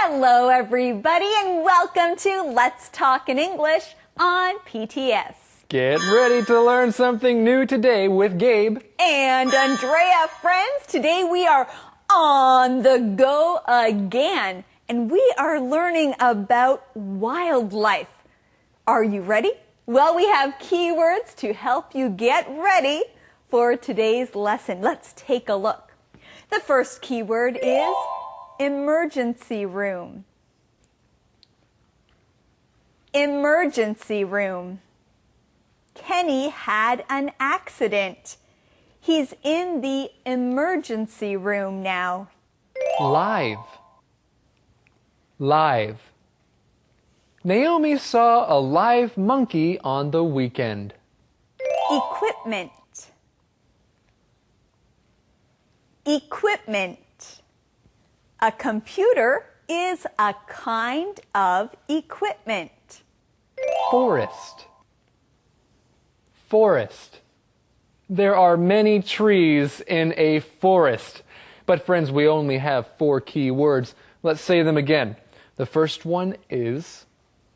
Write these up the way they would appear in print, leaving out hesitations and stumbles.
Hello everybody and welcome to Let's Talk in English on PTS. Get ready to learn something new today with Gabe and Andrea, friends. Today we are on the go again and we are learning about wildlife. Are you ready? Well, we have keywords to help you get ready for today's lesson. Let's take a look. The first keyword is emergency room. Emergency room. Kenny had an accident. He's in the emergency room now. Live. Live. Naomi saw a live monkey on the weekend. Equipment. Equipment. A computer is a kind of equipment. Forest. Forest. There are many trees in a forest. But friends, we only have 4 key words. Let's say them again. The first one is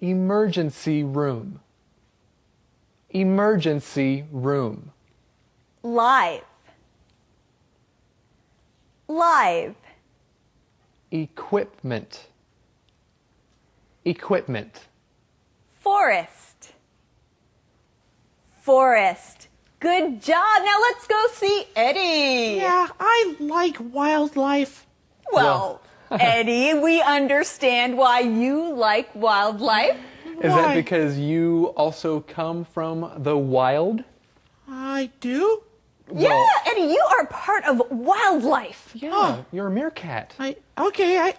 emergency room. Emergency room. Live. Live. Equipment. Equipment. Forest. Forest. Good job. Now let's go see Eddie. Yeah, I like wildlife. Well, Eddie, we understand why you like wildlife. Is that because you also come from the wild? I do? Yeah, Eddie, you are part of wildlife. Yeah, you're a meerkat. Okay,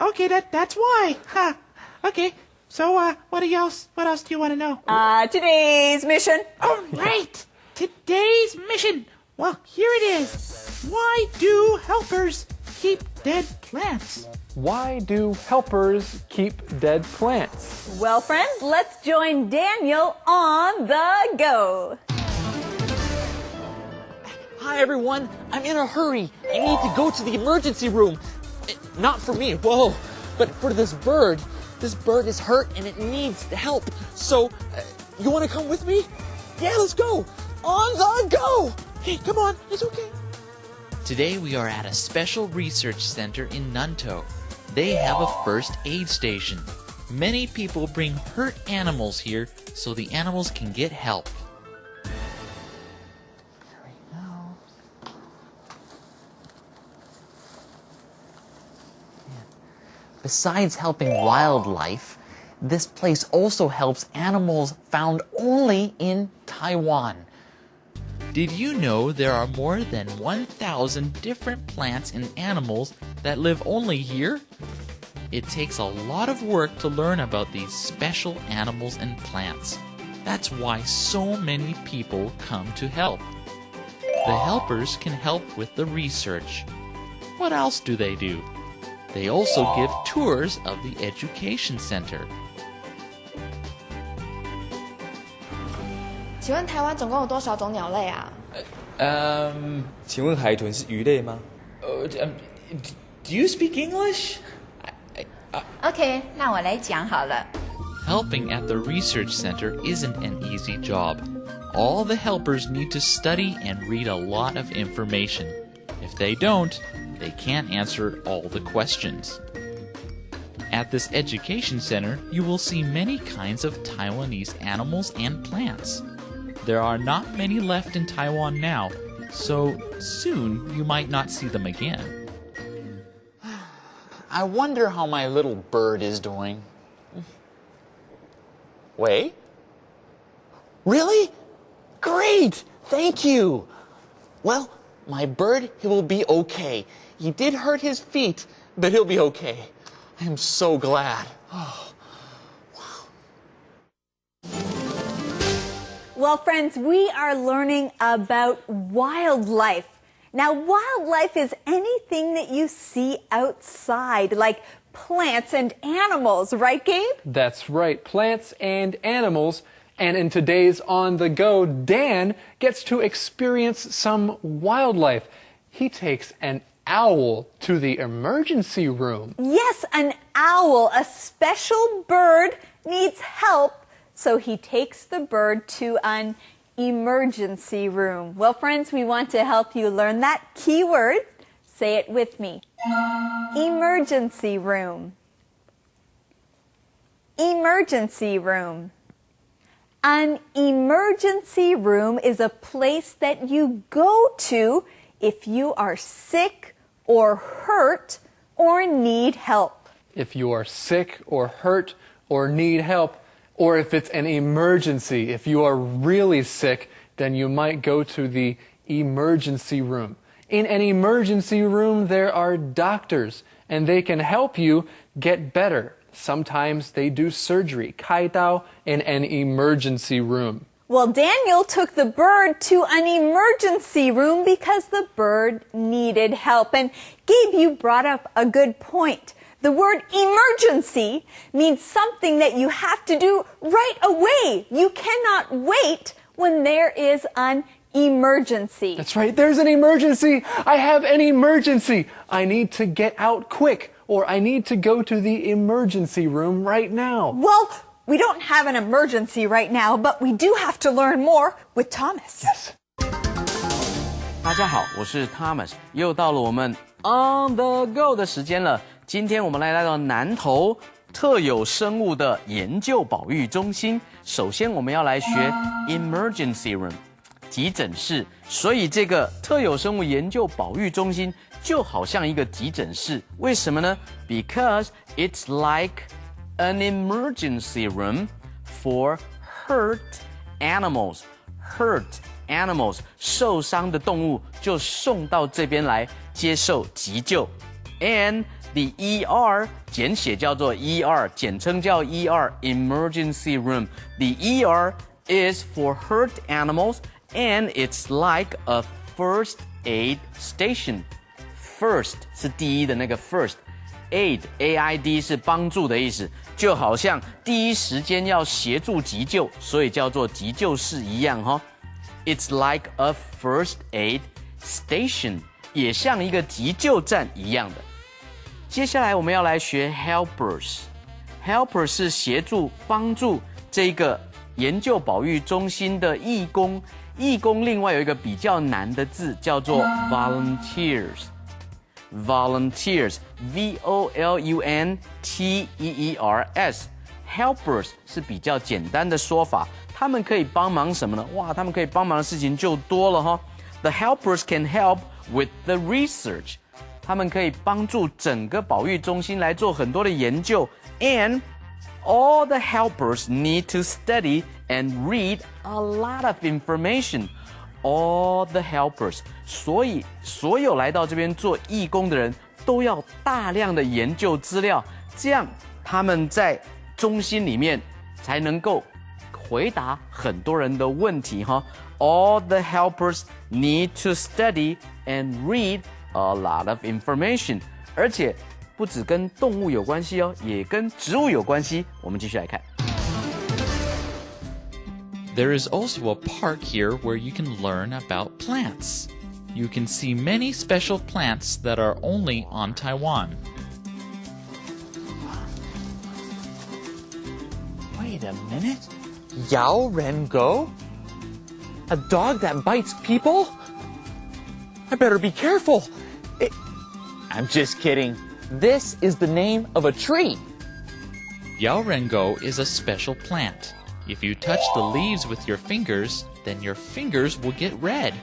that's why. Huh. Okay, so what else do you want to know? Today's mission. All right, today's mission. Well, here it is. Why do helpers keep dead plants? Why do helpers keep dead plants? Well, friends, let's join Daniel on the go. Hi everyone, I'm in a hurry. I need to go to the emergency room. Not for me, whoa, but for this bird. This bird is hurt and it needs help. So, you want to come with me? Yeah, let's go. On the go. Hey, come on, it's okay. Today we are at a special research center in Nantou. They have a first aid station. Many people bring hurt animals here so the animals can get help. Besides helping wildlife, this place also helps animals found only in Taiwan. Did you know there are more than 1,000 different plants and animals that live only here? It takes a lot of work to learn about these special animals and plants. That's why so many people come to help. The helpers can help with the research. What else do they do? They also give tours of the education center. 请问台湾总共有多少种鸟类啊？请问海豚是鱼类吗？ Do you speak English? OK， 那我来讲好了。Helping at the research center isn't an easy job. All the helpers need to study and read a lot of information. If they don't, they can't answer all the questions. At this education center, you will see many kinds of Taiwanese animals and plants. There are not many left in Taiwan now, so soon you might not see them again. I wonder how my little bird is doing. Wei? Really? Great! Thank you! Well, my bird, he will be okay. He did hurt his feet, but he'll be okay. I am so glad. Oh, wow. Well, friends, we are learning about wildlife. Now, wildlife is anything that you see outside, like plants and animals, right, Gabe? That's right, plants and animals. And in today's On the Go, Dan gets to experience some wildlife. He takes an owl to the emergency room. Yes, an owl, a special bird, needs help, so he takes the bird to an emergency room. Well, friends, we want to help you learn that key word. Say it with me. Emergency room. Emergency room. An emergency room is a place that you go to if you are sick or hurt or need help. If you are sick or hurt or need help, or if it's an emergency, if you are really sick, then you might go to the emergency room. In an emergency room, there are doctors, and they can help you get better. Sometimes they do surgery, 开刀, in an emergency room. Well, Daniel took the bird to an emergency room because the bird needed help. And Gabe, you brought up a good point. The word emergency means something that you have to do right away. You cannot wait when there is an emergency. That's right, there's an emergency. I have an emergency. I need to get out quick, or I need to go to the emergency room right now. Well, we don't have an emergency right now, but we do have to learn more with Thomas. Yes. 大家好，我是 Thomas， 又到了我们 On the Go 的时间了。今天我们来到南投特有生物的研究保育中心。首先我们要来学 Emergency Room 急诊室，所以这个特有生物研究保育中心就好像一个急诊室。为什么呢？ Because it's like an emergency room for hurt animals. Hurt animals 受伤的动物就送到这边来接受急救。And the ER 简写叫做 ER， 简称叫 ER emergency room. The ER is for hurt animals and it's like a first aid station. First 是第一的那个 first。Aid, A-I-D 是帮助的意思，就好像第一时间要协助急救，所以叫做急救室一样哈。It's like a first aid station， 也像一个急救站一样的。接下来我们要来学 helpers。Helpers 是协助、帮助这个研究保育中心的义工。义工另外有一个比较难的字，叫做 volunteers。Volunteers, V-O-L-U-N-T-E-E-R-S. Helpers 是比较简单的说法，他们可以帮忙什么呢？哇，他们可以帮忙的事情就多了哈。The helpers can help with the research. 他们可以帮助整个保育中心来做很多的研究。And all the helpers need to study and read a lot of information.All the helpers， 所以所有来到这边做义工的人都要大量的研究资料，这样他们在中心里面才能够回答很多人的问题哈。All the helpers need to study and read a lot of information， 而且不只跟动物有关系哦，也跟植物有关系。我们继续来看。There is also a park here where you can learn about plants. You can see many special plants that are only on Taiwan. Wait a minute. RushENGL? A dog that bites people? I better be careful. I'm just kidding. This is the name of a tree. RushENGL is a special plant.If you touch the leaves with your fingers, then your fingers will get red.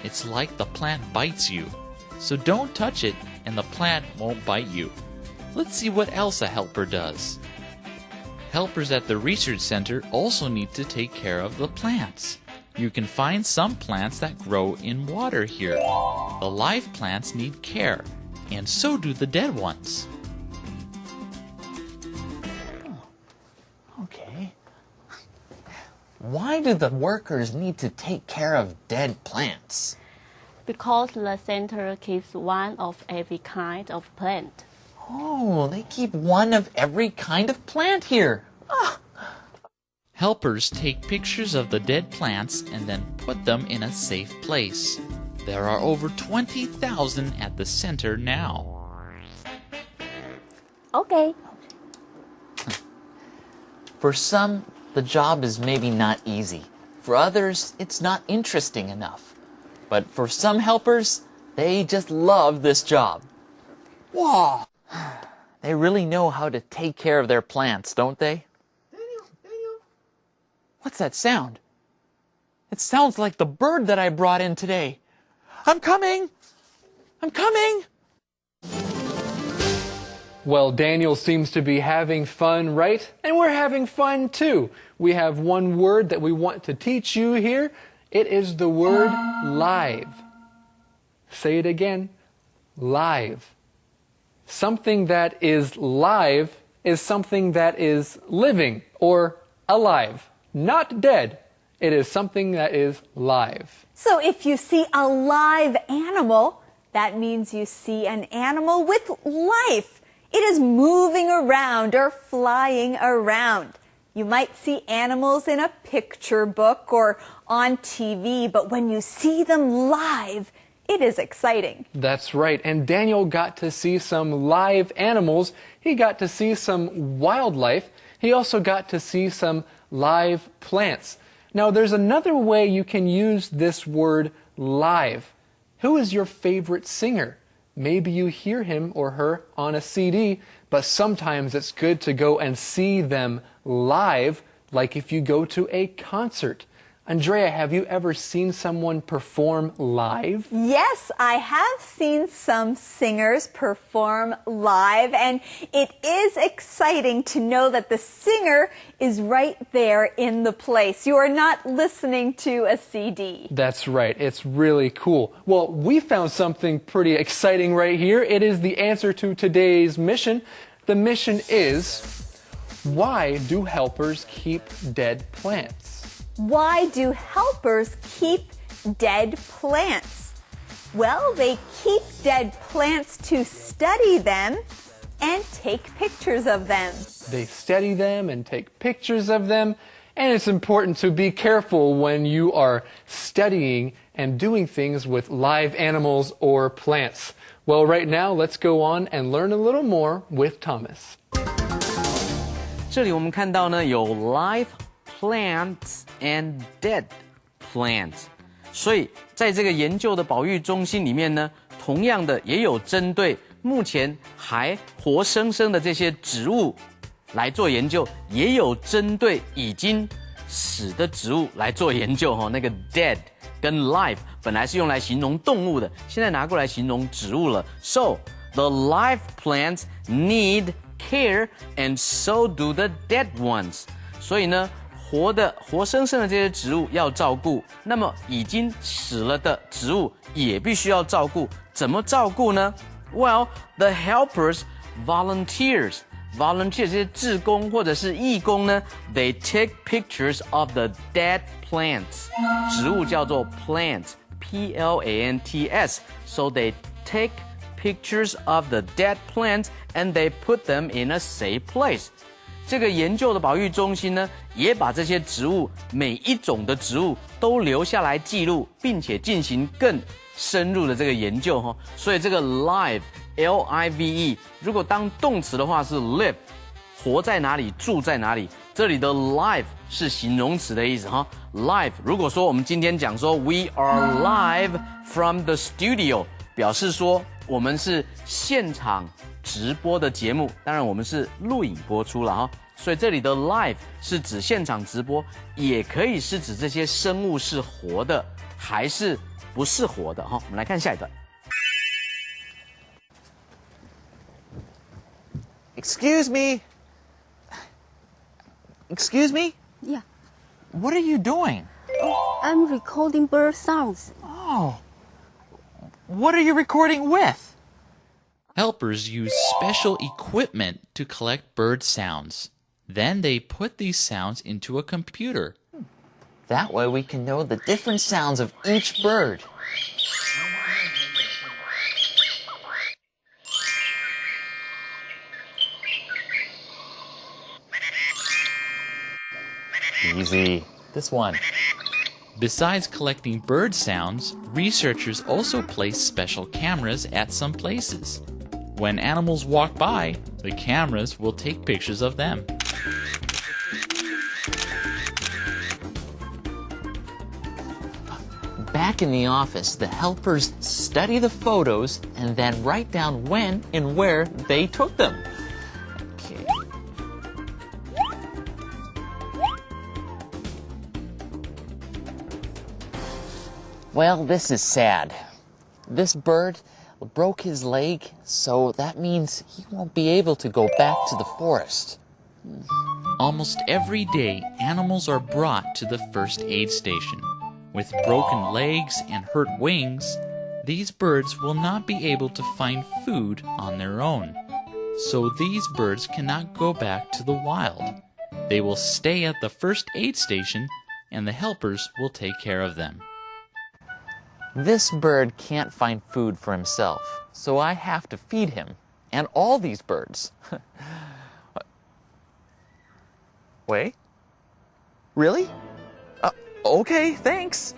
It's like the plant bites you. So don't touch it and the plant won't bite you. Let's see what else a helper does. Helpers at the research center also need to take care of the plants. You can find some plants that grow in water here. The live plants need care, and so do the dead ones.Why do the workers need to take care of dead plants? Because the center keeps one of every kind of plant. Oh, they keep one of every kind of plant here. Helpers take pictures of the dead plants and then put them in a safe place. There are over 20,000 at the center now. Okay. For some, the job is maybe not easy. For others, it's not interesting enough. But for some helpers, they just love this job. Whoa! They really know how to take care of their plants, don't they? Daniel. What's that sound? It sounds like the bird that I brought in today. I'm coming! I'm coming! Well, Daniel seems to be having fun, right? And we're having fun too. We have one word that we want to teach you here. It is the word live. Say it again. Live. Something that is live is something that is living or alive, not dead. It is something that is live. So if you see a live animal, that means you see an animal with life. It is moving around or flying around. You might see animals in a picture book or on TV, but when you see them live, it is exciting. That's right. And Daniel got to see some live animals. He got to see some wildlife. He also got to see some live plants. Now, there's another way you can use this word live. Who is your favorite singer? Maybe you hear him or her on a CD, but sometimes it's good to go and see them live, like if you go to a concert. Andrea, have you ever seen someone perform live? Yes, I have seen some singers perform live, and it is exciting to know that the singer is right there in the place. You are not listening to a CD. That's right. It's really cool. Well, we found something pretty exciting right here. It is the answer to today's mission. The mission is, why do helpers keep dead plants? Why do helpers keep dead plants? Well, they keep dead plants to study them and take pictures of them. They study them and take pictures of them, and it's important to be careful when you are studying and doing things with live animals or plants. Well, right now, let's go on and learn a little more with Thomas. 这里我们看到呢，有 live plants and dead plants， 所以在这个研究的保育中心里面呢，同样的也有针对目前还活生生的这些植物来做研究，也有针对已经死的植物来做研究哈。那个 dead 跟 live 本来是用来形容动物的，现在拿过来形容植物了。So the live plants need care, and so do the dead ones。所以呢，活生生的这些植物要照顾，那么已经死了的植物也必须要照顾。怎么照顾呢？ Well, the helpers, volunteers 这些志工或者是义工呢 ，they take pictures of the dead plants。植物叫做 plants, P-L-A-N-T-S. So they take pictures of the dead plants and they put them in a safe place。这个研究的保育中心呢，也把这些植物每一种的植物都留下来记录，并且进行更深入的这个研究哈。所以这个 live L-I-V-E 如果当动词的话是 live， 活在哪里，住在哪里。这里的 live 是形容词的意思哈。live 如果说我们今天讲说 we are live from the studio， 表示说我们是现场直播的节目，当然我们是录影播出了哈，所以这里的 live 是指现场直播，也可以是指这些生物是活的还是不是活的哈。我们来看下一段。Excuse me? Excuse me? Yeah. What are you doing? I'm recording bird sounds. Oh. What are you recording with? Helpers use special equipment to collect bird sounds. Then they put these sounds into a computer. That way we can know the different sounds of each bird. Easy. This one. Besides collecting bird sounds, researchers also place special cameras at some places. When animals walk by, the cameras will take pictures of them. Back in the office, the helpers study the photos and then write down when and where they took them. Okay. Well, this is sad. This bird broke his leg, so that means he won't be able to go back to the forest. Almost every day, animals are brought to the first aid station. With broken legs and hurt wings, these birds will not be able to find food on their own. So these birds cannot go back to the wild. They will stay at the first aid station, and the helpers will take care of them. This bird can't find food for himself, so I have to feed him, and all these birds. Wait? Really? Okay, thanks.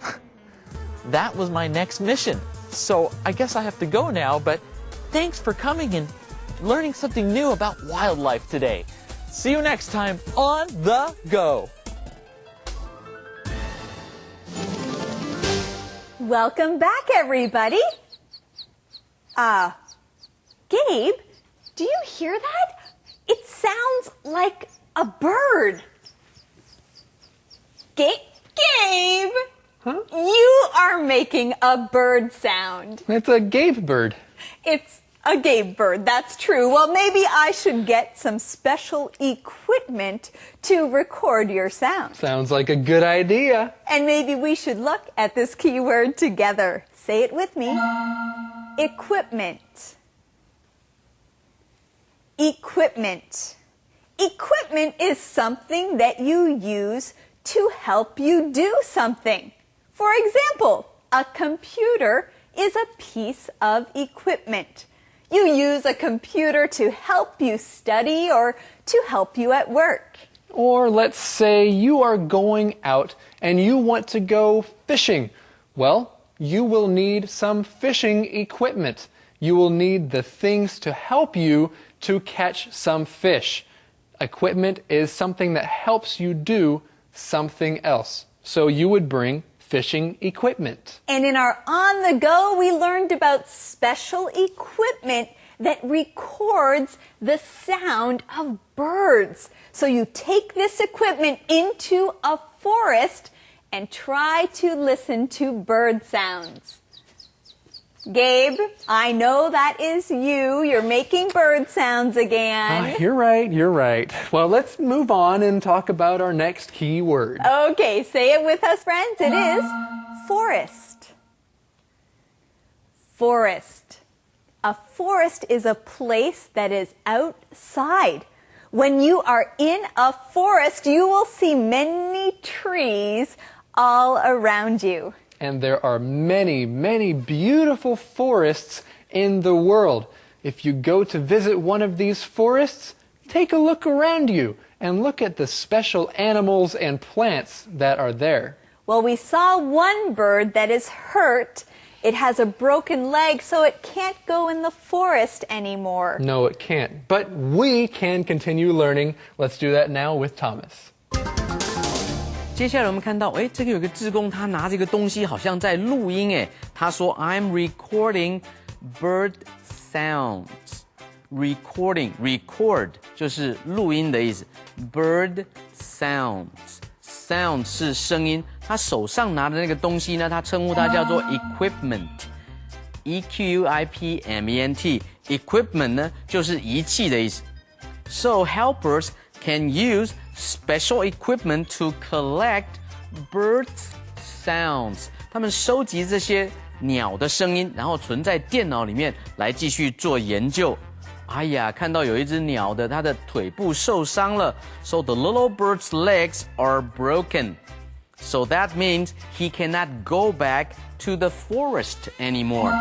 That was my next mission, so I guess I have to go now, but thanks for coming and learning something new about wildlife today. See you next time on The Go. Welcome back, everybody. Gabe, do you hear that? It sounds like a bird. Gabe, huh? You are making a bird sound. It's a Gabe bird. It's a Gabe bird, that's true. Well, maybe I should get some special equipment to record your sound. Sounds like a good idea. And maybe we should look at this keyword together. Say it with me. Equipment. Equipment. Equipment is something that you use to help you do something. For example, a computer is a piece of equipment. You use a computer to help you study or to help you at work. Or let's say you are going out and you want to go fishing. Well, you will need some fishing equipment. You will need the things to help you to catch some fish. Equipment is something that helps you do something else. So you would bring fishing equipment. And in our On the Go, we learned about special equipment that records the sound of birds. So you take this equipment into a forest and try to listen to bird sounds. Gabe, I know that is you. You're making bird sounds again. You're right, you're right. Well, let's move on and talk about our next key word. Okay, say it with us, friends. It is forest. Forest. A forest is a place that is outside. When you are in a forest, you will see many trees all around you. And there are many, many beautiful forests in the world. If you go to visit one of these forests, take a look around you and look at the special animals and plants that are there. Well, we saw one bird that is hurt. It has a broken leg, so it can't go in the forest anymore. No, it can't. But we can continue learning. Let's do that now with Thomas. 接下来我们看到，这个有个志工，他拿着一个东西，好像在录音，他说 I'm recording bird sounds. Record 就是录音的意思 ，bird sounds 是声音。他手上拿的那个东西呢，他称呼它叫做 equipment，equipment。equipment 呢就是仪器的意思。So helpers can use special equipment to collect birds' sounds. 他们收集这些鸟的声音，然后存在电脑里面来继续做研究。哎呀，看到有一只鸟的，它的腿部受伤了。So the little bird's legs are broken. So that means he cannot go back to the forest anymore.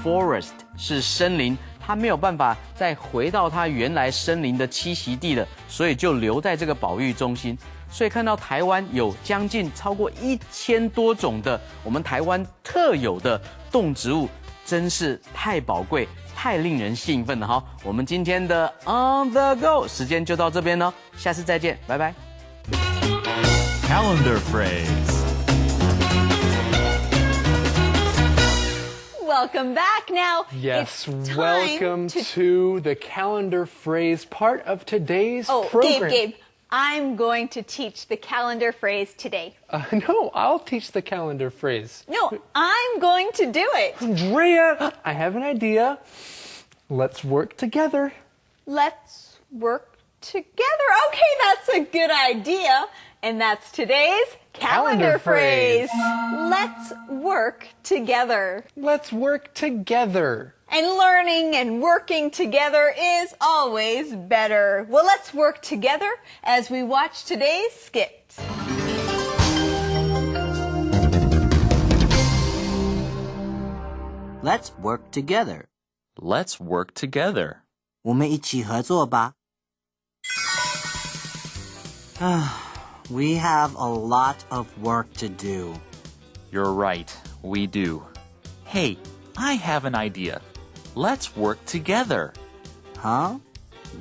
Forest 是森林，他没有办法再回到他原来森林的栖息地了，所以就留在这个保育中心。所以看到台湾有将近超过1000多种的我们台湾特有的动植物，真是太宝贵、太令人兴奋了哈！我们今天的 On the Go 时间就到这边了，下次再见，拜拜。Calendar phrase. Welcome back. Now, yes, it's time welcome to the calendar phrase part of today's program. program. Gabe, I'm going to teach the calendar phrase today. No, I'll teach the calendar phrase. No, I'm going to do it. Andrea, I have an idea. Let's work together. Let's work together. Okay, that's a good idea. And that's today's calendar phrase. Let's work together. Let's work together. And learning and working together is always better. Well, let's work together as we watch today's skit. Let's work together. Let's work together. 我们一起合作吧。We have a lot of work to do. You're right, we do. Hey, I have an idea. Let's work together. Huh?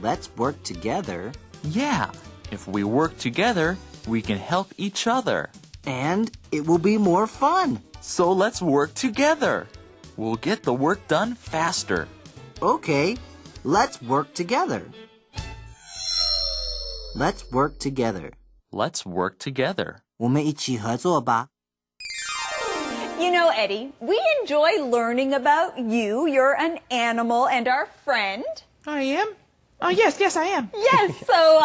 Let's work together? Yeah, if we work together, we can help each other. And it will be more fun. So let's work together. We'll get the work done faster. Okay, let's work together. Let's work together. Let's work together. 我们一起合作吧。You know, Eddie, we enjoy learning about you. You're an animal and our friend. I am? Yes, I am. Yes, so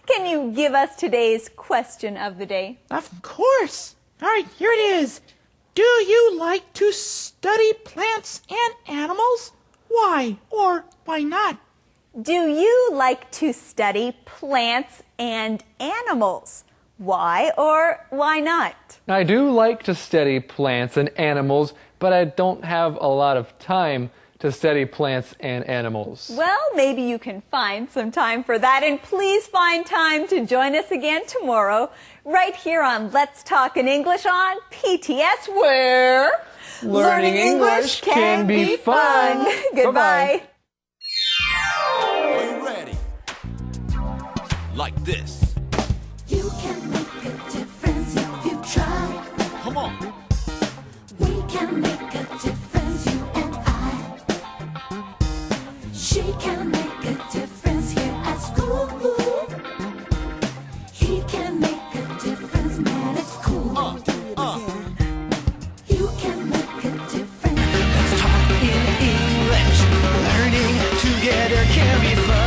can you give us today's question of the day? Of course. All right, here it is. Do you like to study plants and animals? Why or why not? Do you like to study plants and animals? Why or why not? I do like to study plants and animals, but I don't have a lot of time to study plants and animals. Well, maybe you can find some time for that, and please find time to join us again tomorrow, right here on Let's Talk in English on PTS, where learning English can be fun. Goodbye. Are you ready? Like this. You can make a difference if you try. Come on. We can make a difference, you and I. She can make a difference here at school. He can make a difference, man, it's cool. You can make a difference. Let's talk in English. Learning together can be fun.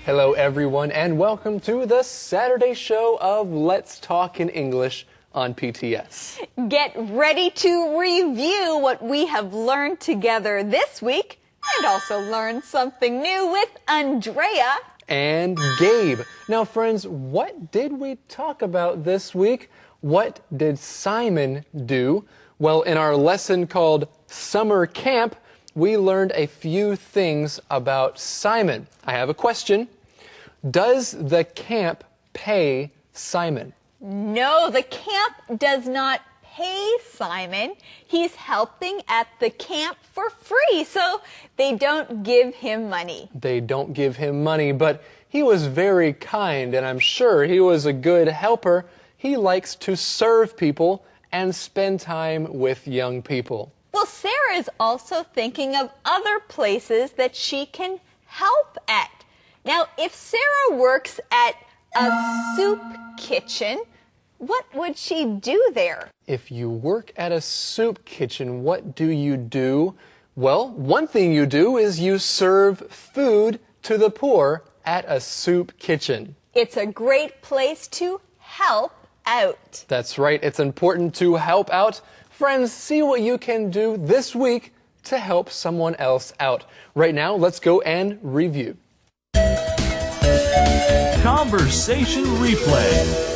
Hello, everyone, and welcome to the Saturday show of Let's Talk in English on PTS. Get ready to review what we have learned together this week and also learn something new with Andrea and Gabe. Now, friends, what did we talk about this week? What did Simon do? Well, in our lesson called Summer Camp, we learned a few things about Simon. I have a question. Does the camp pay Simon? No, the camp does not pay Simon. He's helping at the camp for free, so they don't give him money. They don't give him money, but he was very kind, and I'm sure he was a good helper. He likes to serve people and spend time with young people. Well, Sarah is also thinking of other places that she can help at. Now, if Sarah works at a soup kitchen, what would she do there? If you work at a soup kitchen, what do you do? Well, one thing you do is you serve food to the poor at a soup kitchen. It's a great place to help out. That's right. It's important to help out. Friends, see what you can do this week to help someone else out. Right now, let's go and review. Conversation replay.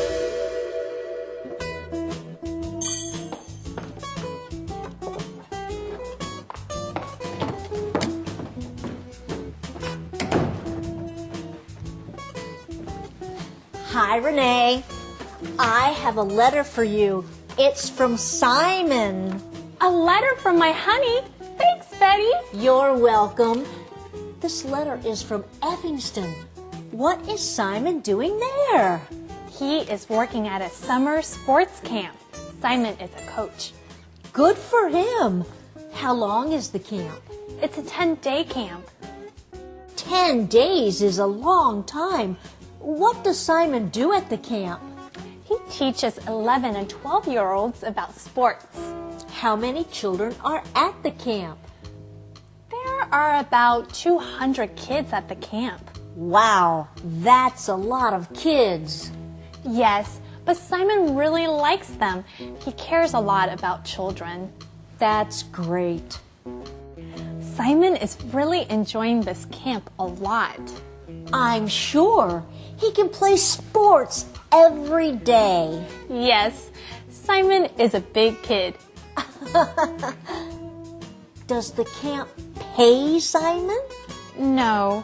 Hi, Renee. I have a letter for you. It's from Simon. A letter from my honey? Thanks, Betty. You're welcome. This letter is from Evanston. What is Simon doing there? He is working at a summer sports camp. Simon is a coach. Good for him. How long is the camp? It's a 10-day camp. 10 days is a long time. What does Simon do at the camp? He teaches 11 and 12-year-olds about sports. How many children are at the camp? There are about 200 kids at the camp. Wow, that's a lot of kids. Yes, but Simon really likes them. He cares a lot about children. That's great. Simon is really enjoying this camp a lot. I'm sure. He can play sports every day. Yes, Simon is a big kid. Does the camp pay Simon? No.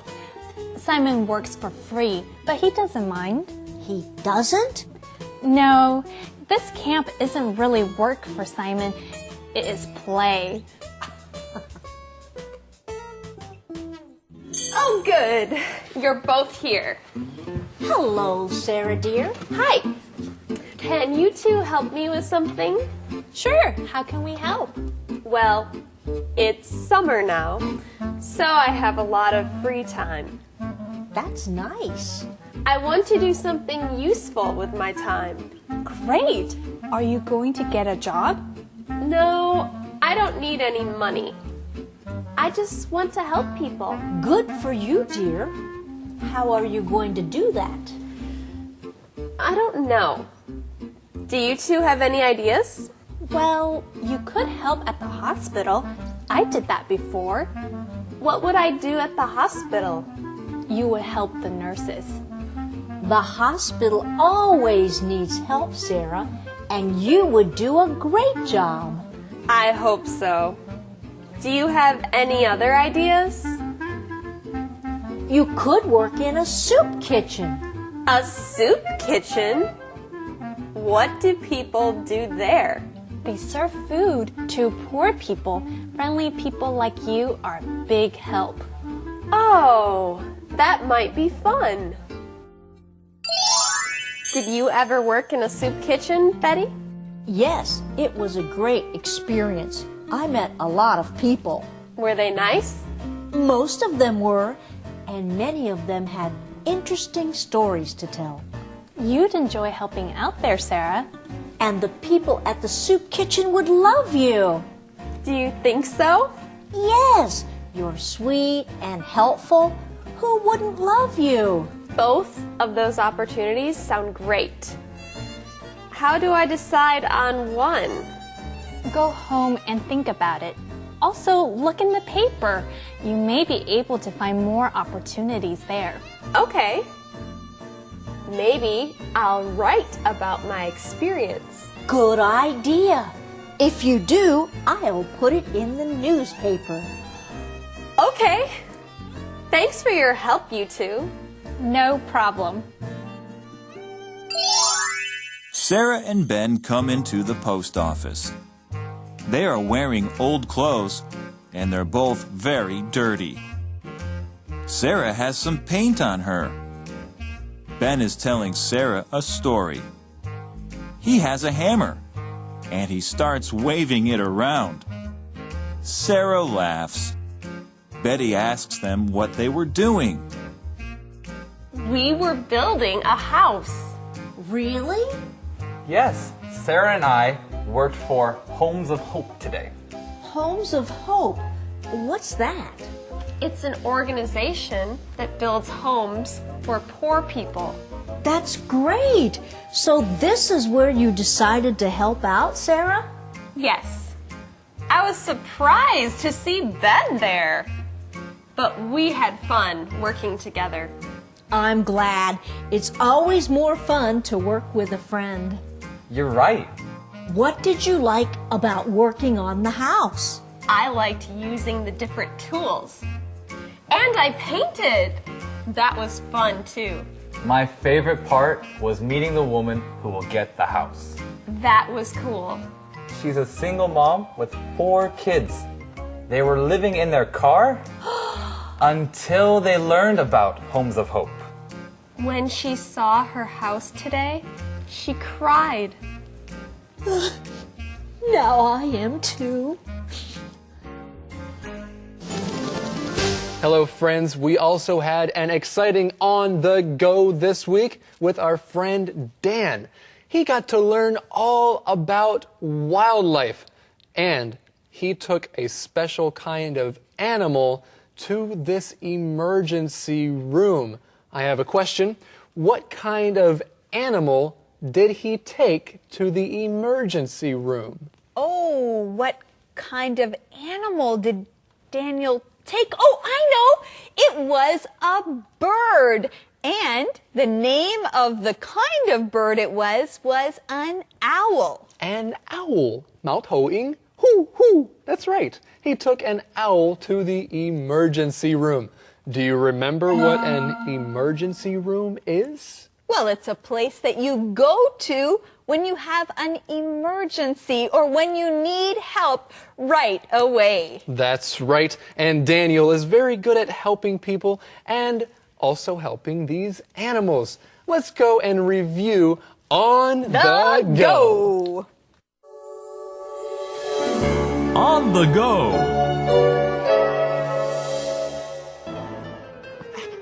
Simon works for free, but he doesn't mind. He doesn't? No, this camp isn't really work for Simon. It is play. Oh, good. You're both here. Hello, Sarah dear. Hi. Can you two help me with something? Sure. How can we help? Well, it's summer now, so I have a lot of free time. That's nice. I want to do something useful with my time. Great. Are you going to get a job? No, I don't need any money. I just want to help people. Good for you, dear. How are you going to do that? I don't know. Do you two have any ideas? Well, you could help at the hospital. I did that before. What would I do at the hospital? You would help the nurses. The hospital always needs help, Sarah, and you would do a great job. I hope so. Do you have any other ideas? You could work in a soup kitchen. A soup kitchen? What do people do there? They serve food to poor people. Friendly people like you are a big help. Oh, that might be fun. Did you ever work in a soup kitchen, Betty? Yes, it was a great experience. I met a lot of people. Were they nice? Most of them were, and many of them had interesting stories to tell. You'd enjoy helping out there, Sarah. And the people at the soup kitchen would love you. Do you think so? Yes, you're sweet and helpful. Who wouldn't love you? Both of those opportunities sound great. How do I decide on one? Go home and think about it. Also, look in the paper. You may be able to find more opportunities there. Okay. Maybe I'll write about my experience. Good idea. If you do, I'll put it in the newspaper. Okay. Thanks for your help, you two. No problem. Sarah and Ben come into the post office. They are wearing old clothes, and they're both very dirty. Sarah has some paint on her. Ben is telling Sarah a story. He has a hammer, and he starts waving it around. Sarah laughs. Betty asks them what they were doing. We were building a house. Really? Yes, Sarah and I worked for Homes of Hope today. Homes of Hope? What's that? It's an organization that builds homes for poor people. That's great. So this is where you decided to help out, Sarah? Yes. I was surprised to see Ben there. But we had fun working together. I'm glad. It's always more fun to work with a friend. You're right. What did you like about working on the house? I liked using the different tools. And I painted. That was fun too. My favorite part was meeting the woman who will get the house. That was cool. She's a single mom with 4 kids. They were living in their car until they learned about Homes of Hope. When she saw her house today, she cried. Now I am too. Hello, friends. We also had an exciting On the Go this week with our friend Dan. He got to learn all about wildlife, and he took a special kind of animal to this emergency room. I have a question. What kind of animal did he take to the emergency room? Oh, what kind of animal did Daniel take? Oh, I know! It was a bird. And the name of the kind of bird it was an owl. An owl. 猫头鹰. Hoo, hoo. That's right. He took an owl to the emergency room. Do you remember what an emergency room is? Well, it's a place that you go to when you have an emergency or when you need help right away. That's right. And Daniel is very good at helping people and also helping these animals. Let's go and review On the Go. On the Go.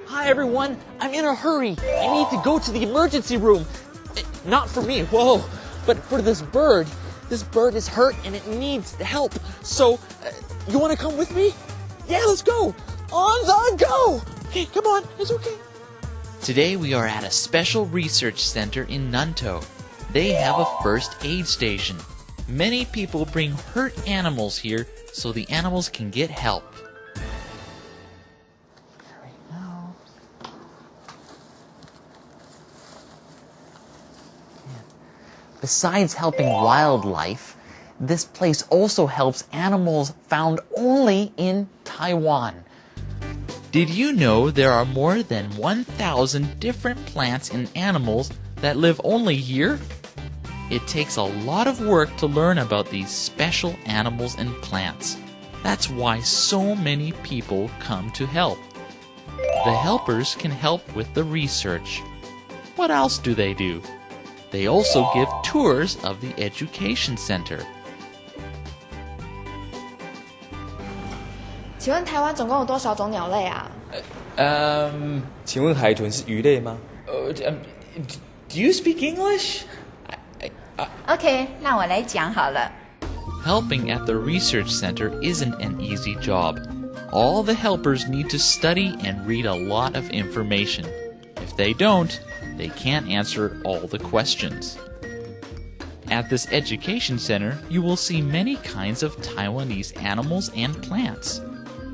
Hi, everyone. I'm in a hurry. I need to go to the emergency room. Not for me, whoa, but for this bird. This bird is hurt and it needs help. So, you want to come with me? Yeah, let's go. On the go. Okay, come on. It's okay. Today we are at a special research center in Nantou. They have a first aid station. Many people bring hurt animals here so the animals can get help. Besides helping wildlife, this place also helps animals found only in Taiwan. Did you know there are more than 1,000 different plants and animals that live only here? It takes a lot of work to learn about these special animals and plants. That's why so many people come to help. The helpers can help with the research. What else do they do? They also give tours of the education center. 请问台湾总共有多少种鸟类啊？请问海豚是鱼类吗？ Do you speak English? OK， 那我来讲好了。Helping at the research center isn't an easy job. All the helpers need to study and read a lot of information. If they don't, they can't answer all the questions. At this education center, you will see many kinds of Taiwanese animals and plants.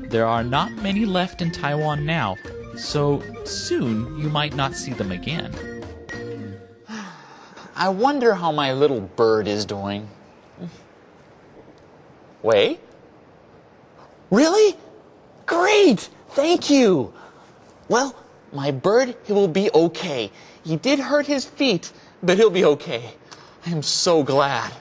There are not many left in Taiwan now, so soon you might not see them again. I wonder how my little bird is doing. Wait? Really? Great! Thank you! Well, my bird, he will be okay. He did hurt his feet, but he'll be okay. I am so glad.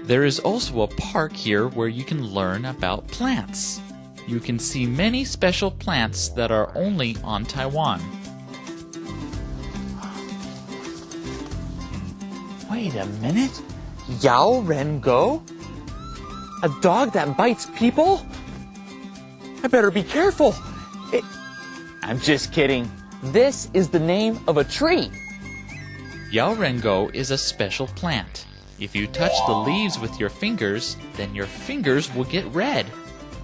There is also a park here where you can learn about plants. You can see many special plants that are only on Taiwan. Wait a minute. RushENGL? A dog that bites people? I better be careful. I'm just kidding. This is the name of a tree. RushENGL is a special plant. If you touch the leaves with your fingers, then your fingers will get red.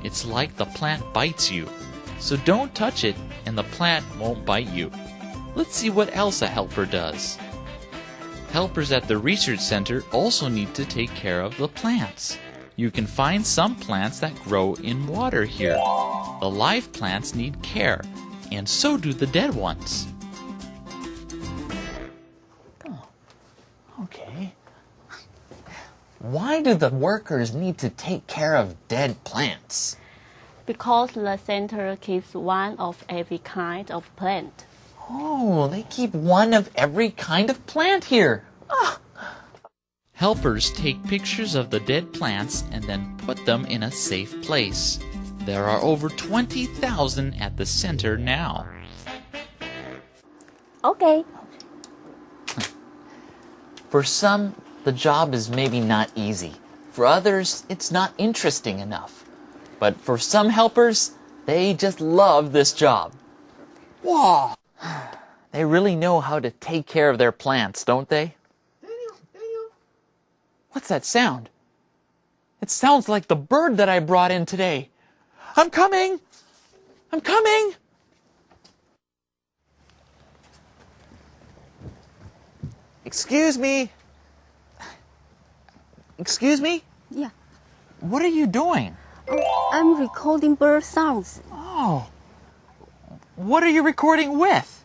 It's like the plant bites you. So don't touch it and the plant won't bite you. Let's see what else a helper does. Helpers at the research center also need to take care of the plants. You can find some plants that grow in water here. The live plants need care, and so do the dead ones. Okay. Why do the workers need to take care of dead plants? Because the center keeps one of every kind of plant. Oh, they keep one of every kind of plant here. Ah. Helpers take pictures of the dead plants and then put them in a safe place. There are over 20,000 at the center now. Okay. For some, the job is maybe not easy. For others, it's not interesting enough. But for some helpers, they just love this job. Wow! They really know how to take care of their plants, don't they? What's that sound? It sounds like the bird that I brought in today. I'm coming! I'm coming! Excuse me? Excuse me? Yeah. What are you doing? I'm recording bird sounds. Oh. What are you recording with?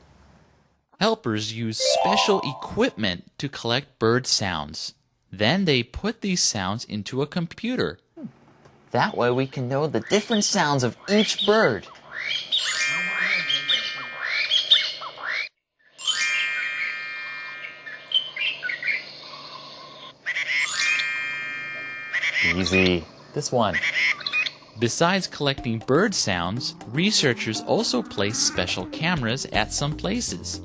Helpers use special equipment to collect bird sounds. Then they put these sounds into a computer. That way we can know the different sounds of each bird. Easy. This one. Besides collecting bird sounds, researchers also place special cameras at some places.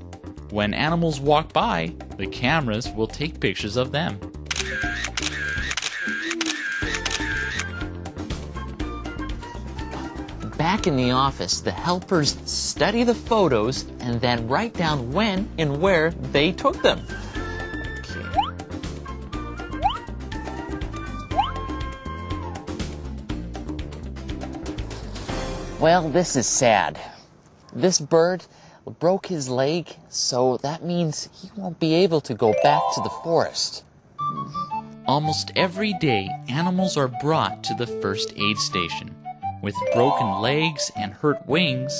When animals walk by, the cameras will take pictures of them. Back in the office, the helpers study the photos and then write down when and where they took them. Well, this is sad. This bird broke his leg, so that means he won't be able to go back to the forest. Almost every day, animals are brought to the first aid station. With broken legs and hurt wings,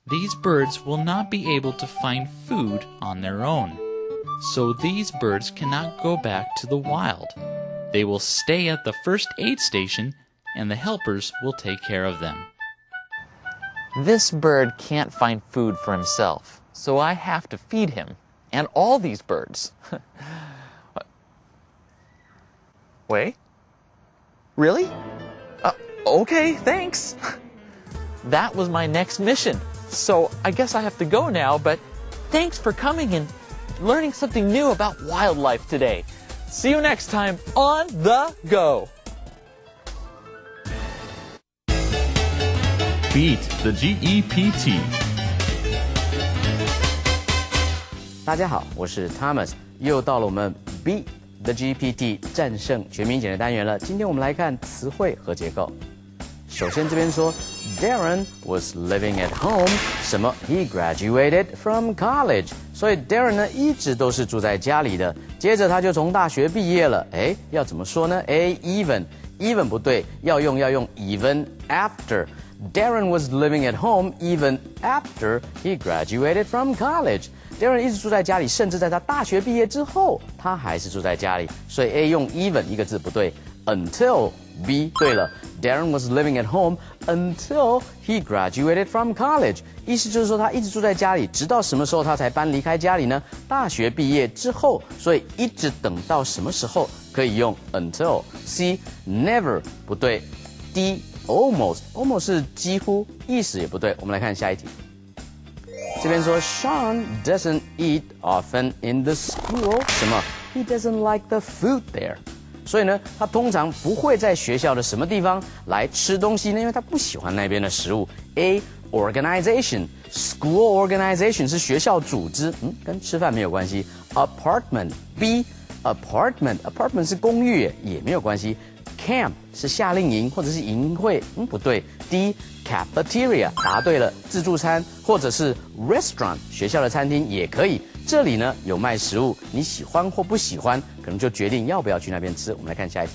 these birds will not be able to find food on their own. So these birds cannot go back to the wild. They will stay at the first aid station, and the helpers will take care of them. This bird can't find food for himself, so I have to feed him, and all these birds. Wait? Really? Okay, thanks. That was my next mission, so I guess I have to go now, but thanks for coming and learning something new about wildlife today. See you next time on The Go. Beat the GEPT. 大家好，我是 Thomas， 又到了我们 Beat the GPT 战胜全民英检的单元了。今天我们来看词汇和结构。首先这边说 Darren was living at home， 什么 He graduated from college， 所以 Darren 呢一直都是住在家里的。接着他就从大学毕业了。哎，要怎么说呢？哎 even 不对，要用 even after。Darren was living at home even after he graduated from college. Darren 一直住在家里，甚至在他大学毕业之后，他还是住在家里。所以 A 用 even 一个字不对。Until B 对了 ，Darren was living at home until he graduated from college. 意思就是说他一直住在家里，直到什么时候他才搬离开家里呢？大学毕业之后，所以一直等到什么时候可以用 until。C never 不对。D almost 是几乎，意思也不对。我们来看下一题。这边说 Sean doesn't eat often in the school， 什么 He doesn't like the food there。所以呢，他通常不会在学校的什么地方来吃东西呢？因为他不喜欢那边的食物。A organization school organization 是学校组织，跟吃饭没有关系。Apartment B apartment 是公寓也没有关系。Camp 是夏令营或者是营会，不对。D cafeteria 答对了，自助餐或者是 restaurant 学校的餐厅也可以。这里呢有卖食物，你喜欢或不喜欢，可能就决定要不要去那边吃。我们来看下一题。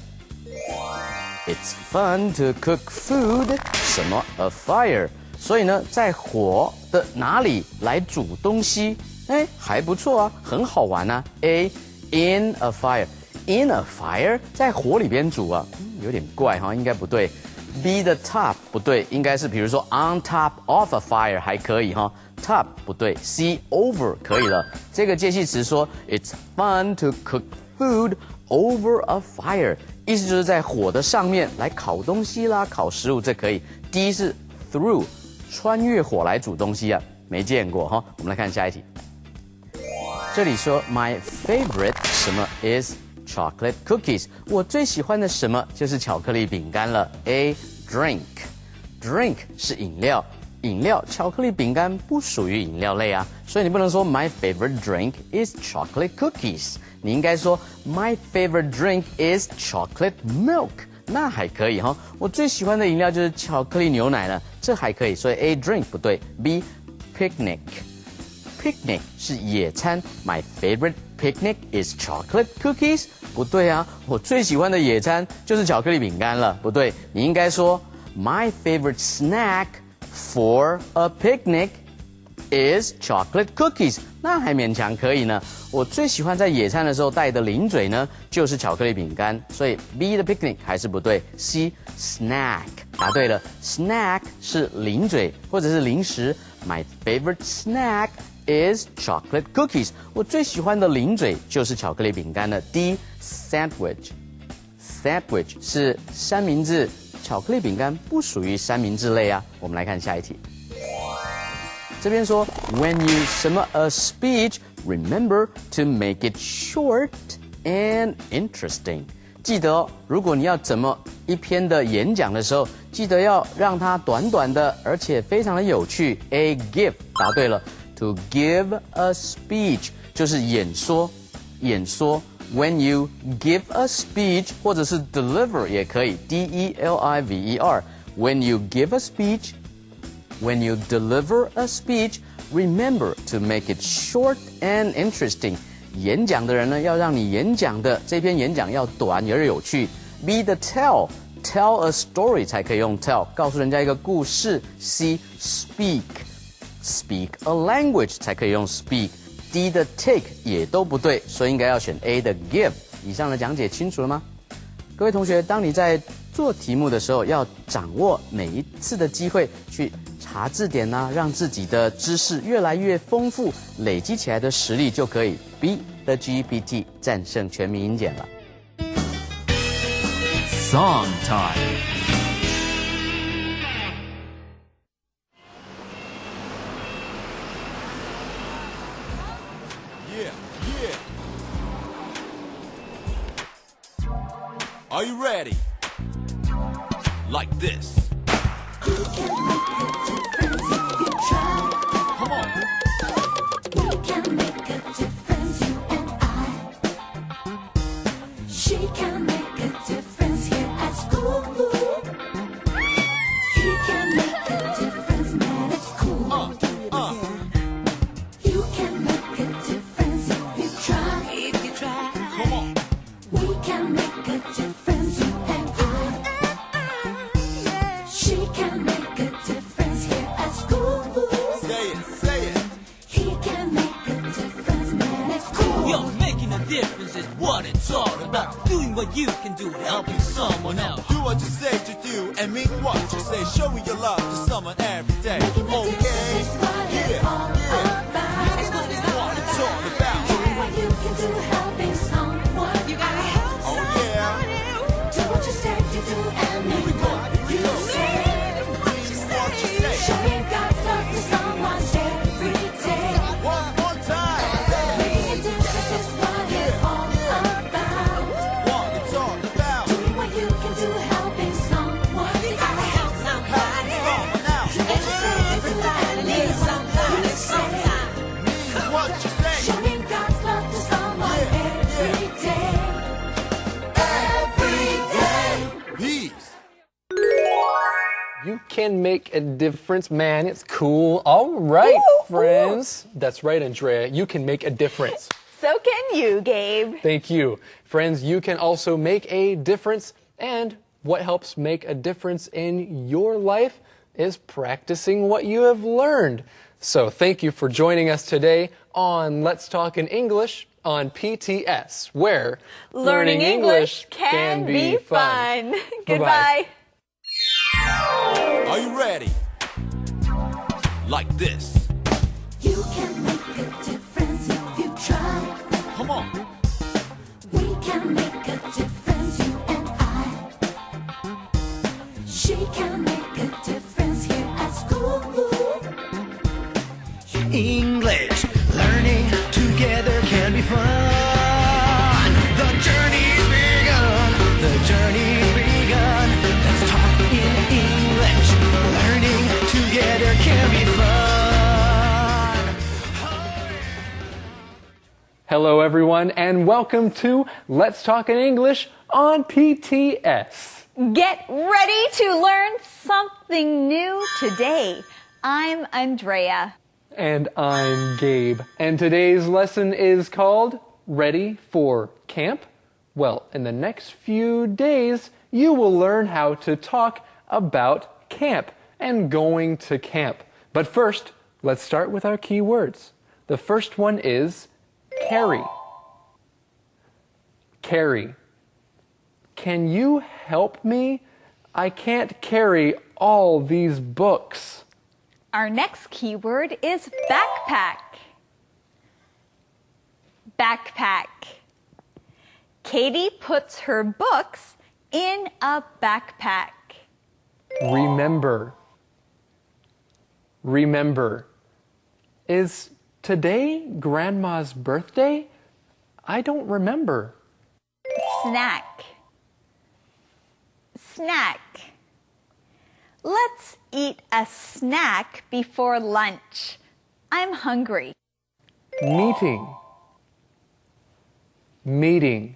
It's fun to cook food， 什么 a fire？ 所以呢，在火的哪里来煮东西？哎，还不错啊，很好玩啊。A in a fire。In a fire， 在火里边煮啊，有点怪哈，应该不对。be the top 不对，应该是比如说 on top of a fire 还可以哈。top 不对 ，see over 可以了。这个介系词说 it's fun to cook food over a fire， 意思就是在火的上面来烤东西啦，烤食物这可以。D 是 through， 穿越火来煮东西啊，没见过哈。我们来看下一题。这里说 my favorite 什么 is chocolate cookies， 我最喜欢的什么就是巧克力饼干了。A drink 是饮料。饮料，巧克力饼干不属于饮料类啊，所以你不能说 my favorite drink is chocolate cookies， 你应该说 my favorite drink is chocolate milk， 那还可以哈。我最喜欢的饮料就是巧克力牛奶了，这还可以，所以 A drink 不对。B picnic 是野餐 ，my favorite picnic is chocolate cookies， 不对啊，我最喜欢的野餐就是巧克力饼干了，不对，你应该说 my favorite snack。For a picnic is chocolate cookies， 那还勉强可以呢。我最喜欢在野餐的时候带的零嘴呢，就是巧克力饼干。所以 B 的 picnic 还是不对。C snack 答对了 ，snack 是零嘴或者是零食。My favorite snack is chocolate cookies， 我最喜欢的零嘴就是巧克力饼干了。D sandwich 是三明治。巧克力饼干不属于三明治类啊，我们来看下一题。这边说 ，When you 什么 a speech, remember to make it short and interesting。记得哦，如果你要怎么一篇的演讲的时候，记得要让它短短的，而且非常的有趣。A give 答对了 ，to give a speech 就是演说。When you give a speech， 或者是 deliver 也可以 ，deliver。When you give a speech, when you deliver a speech, remember to make it short and interesting。演讲的人呢，要让你演讲的这篇演讲要短而有趣。Be the tell a story 才可以用 tell， 告诉人家一个故事。C speak a language 才可以用 speak。D 的 take 也都不对，所以应该要选 A 的 give。以上的讲解清楚了吗？各位同学，当你在做题目的时候，要掌握每一次的机会去查字典啊，让自己的知识越来越丰富，累积起来的实力就可以 B 的 GPT 战胜全民英检了。Song time. Are you ready? Like this. You can make a difference if you try. Come on. We can make a difference, you and I. She can make a difference here at school. He can make a difference, man, it's cool. You can make a difference if you try. If you try. Come on. We can make a difference, you and I. She can make a difference here at school. Say it. He can make a difference, man, it's cool. Yo, making a difference is what it's all about. Doing what you can do, helping someone else. Do what you say to do and mean what you say. Showing your love to someone every day. Making a difference is what it's all about. It's what it's all about. Doing what you can do, helping someone. You gotta help someone. Do what you say to do and mean what you say. Showing God's love to someone every day. One more time. Making a difference is what it's all about. What it's all about. Doing what you can do, helping someone. You gotta help somebody. Someone else. Do what you say to do and mean what you say. Mean what you say. Showing God's love to someone every day. Every day. Peace. You can make a difference, man. It's cool. All right, friends. That's right, Andrea. You can make a difference. So can you, Gabe. Thank you. Friends, you can also make a difference. And what helps make a difference in your life is practicing what you have learned. So thank you for joining us today on Let's Talk in English on PTS, where Learning English can be fun. Goodbye. Bye-bye. Are you ready? Like this. You can make a difference if you try. Come on. We can make a difference, you and I. She can make a difference here at school. English, learning together can be fun. The journey's begun. The journey's begun. Let's talk in English. Learning together can be fun. Hello, everyone, and welcome to Let's Talk in English on PTS. Get ready to learn something new today. I'm Andrea. And I'm Gabe. And today's lesson is called Ready for Camp? Well, in the next few days, you will learn how to talk about camp and going to camp. But first, let's start with our key words. The first one is carry. Carry. Can you help me? I can't carry all these books. Our next keyword is backpack. Backpack. Katie puts her books in a backpack. Remember. Remember. Is today Grandma's birthday? I don't remember. Snack. Snack. Let's eat a snack before lunch. I'm hungry. Meeting. Meeting.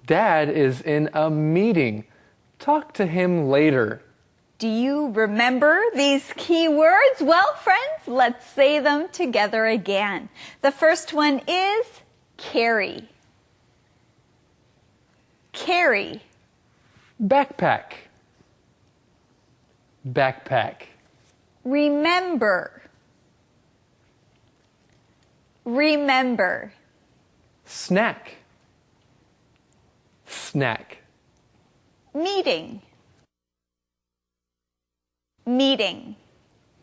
Dad is in a meeting. Talk to him later. Do you remember these key words? Well, friends, let's say them together again. The first one is carry. Carry. Backpack. Backpack. Remember. Remember. Snack. Snack. Meeting. Meeting.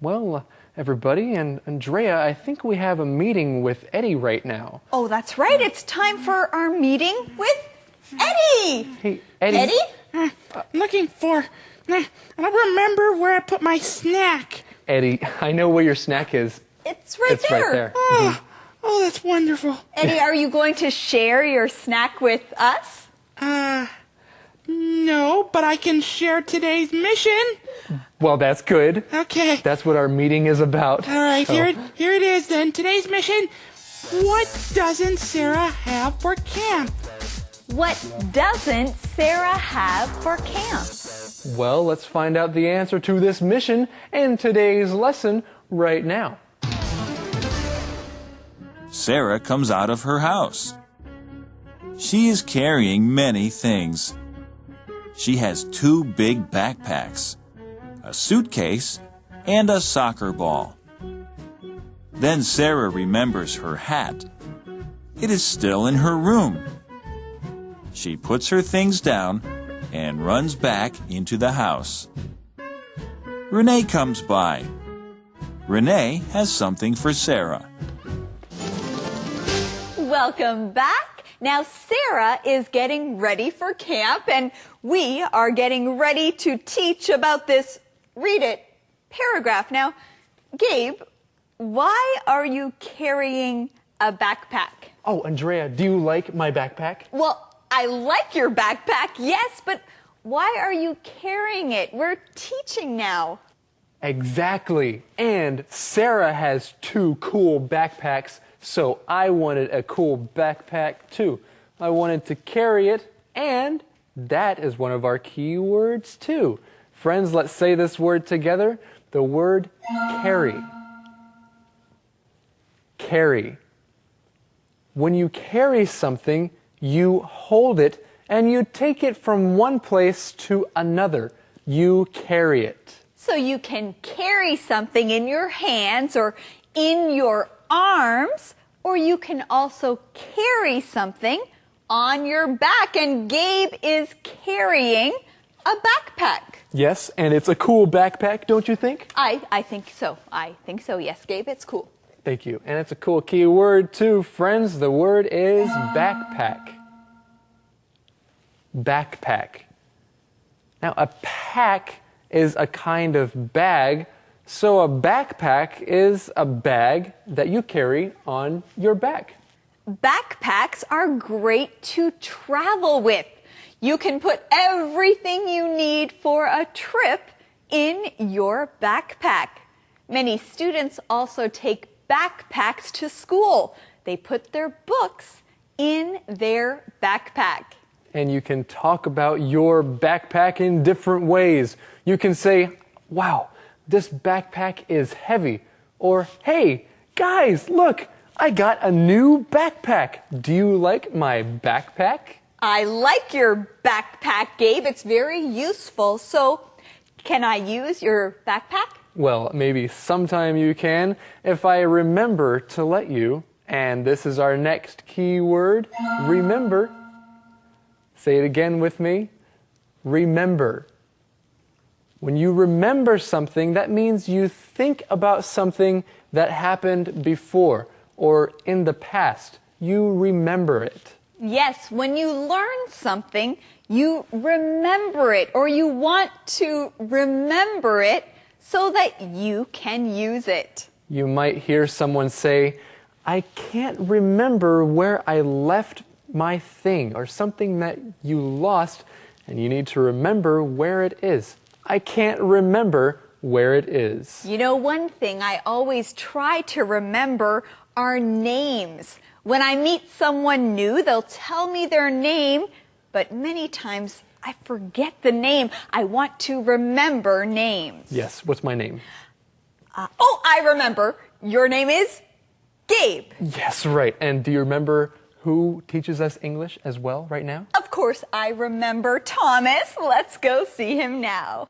Well, everybody, and Andrea, I think we have a meeting with Eddie right now. Oh, that's right. It's time for our meeting with Eddie. Hey, Eddie. Eddie? Looking for... I don't remember where I put my snack. Eddie, I know where your snack is. It's right there. Right there. Oh, that's wonderful. Eddie, are you going to share your snack with us? No, but I can share today's mission. Well, that's good. Okay. That's what our meeting is about. All right, So. here it is then. Today's mission. What doesn't Sarah have for camp? What doesn't Sarah have for camp? Well, let's find out the answer to this mission in today's lesson right now. Sarah comes out of her house. She is carrying many things. She has 2 big backpacks, a suitcase, and a soccer ball. Then Sarah remembers her hat. It is still in her room. She puts her things down and runs back into the house. Renee comes by. Renee has something for Sarah. Welcome back. Now Sarah is getting ready for camp and we are getting ready to teach about this read it paragraph. Now, Gabe, why are you carrying a backpack? Oh, Andrea, do you like my backpack? Well, I like your backpack, yes, but why are you carrying it? We're teaching now. Exactly. And Sarah has 2 cool backpacks, so I wanted a cool backpack too. I wanted to carry it, and that is one of our key words too. Friends, let's say this word together. The word carry. Carry. When you carry something, you hold it and you take it from one place to another. You carry it. So you can carry something in your hands or in your arms, or you can also carry something on your back. And Gabe is carrying A backpack. Yes, and it's a cool backpack, don't you think? I think so. I think so. Yes, Gabe, it's cool. Thank you. And it's a cool key word too, friends. The word is backpack. Backpack. Now, a pack is a kind of bag, so a backpack is a bag that you carry on your back. Backpacks are great to travel with. You can put everything you need for a trip in your backpack. Many students also take backpacks to school. They put their books in their backpack. And you can talk about your backpack in different ways. You can say, wow, this backpack is heavy. Or, hey, guys, look, I got a new backpack. Do you like my backpack? I like your backpack, Gabe. It's very useful. So, can I use your backpack? Well, maybe sometime you can if I remember to let you. And this is our next key word, remember. Say it again with me. Remember. When you remember something, that means you think about something that happened before or in the past. You remember it. Yes, when you learn something, you remember it, or you want to remember it so that you can use it. You might hear someone say, I can't remember where I left my thing, or something that you lost, and you need to remember where it is. I can't remember where it is. You know, one thing I always try to remember are names. When I meet someone new, they'll tell me their name, but many times I forget the name. I want to remember names. Yes, what's my name? I remember. Your name is Gabe. Yes, right. And do you remember who teaches us English as well right now? Of course, I remember Thomas. Let's go see him now.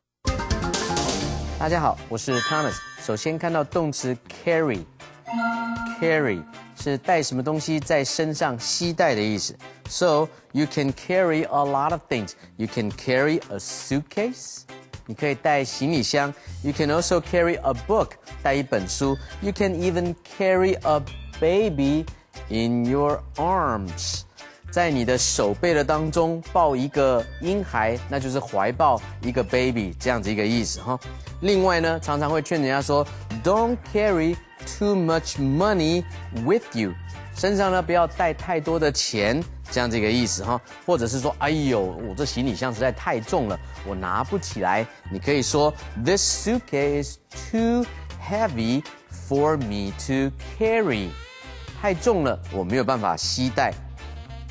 大家好，我是 Thomas。首先看到动词 carry 是带什么东西在身上携带的意思。So you can carry a lot of things. You can carry a suitcase. 你可以带行李箱。You can also carry a book. 带一本书。You can even carry a baby in your arms. 在你的手背的当中抱一个婴孩，那就是怀抱一个 baby 这样子一个意思哈。另外呢，常常会劝人家说 ，Don't carry too much money with you， 身上呢不要带太多的钱，这样子一个意思哈。或者是说，哎呦，我这行李箱实在太重了，我拿不起来。你可以说 ，This suitcase is too heavy for me to carry， 太重了，我没有办法携带。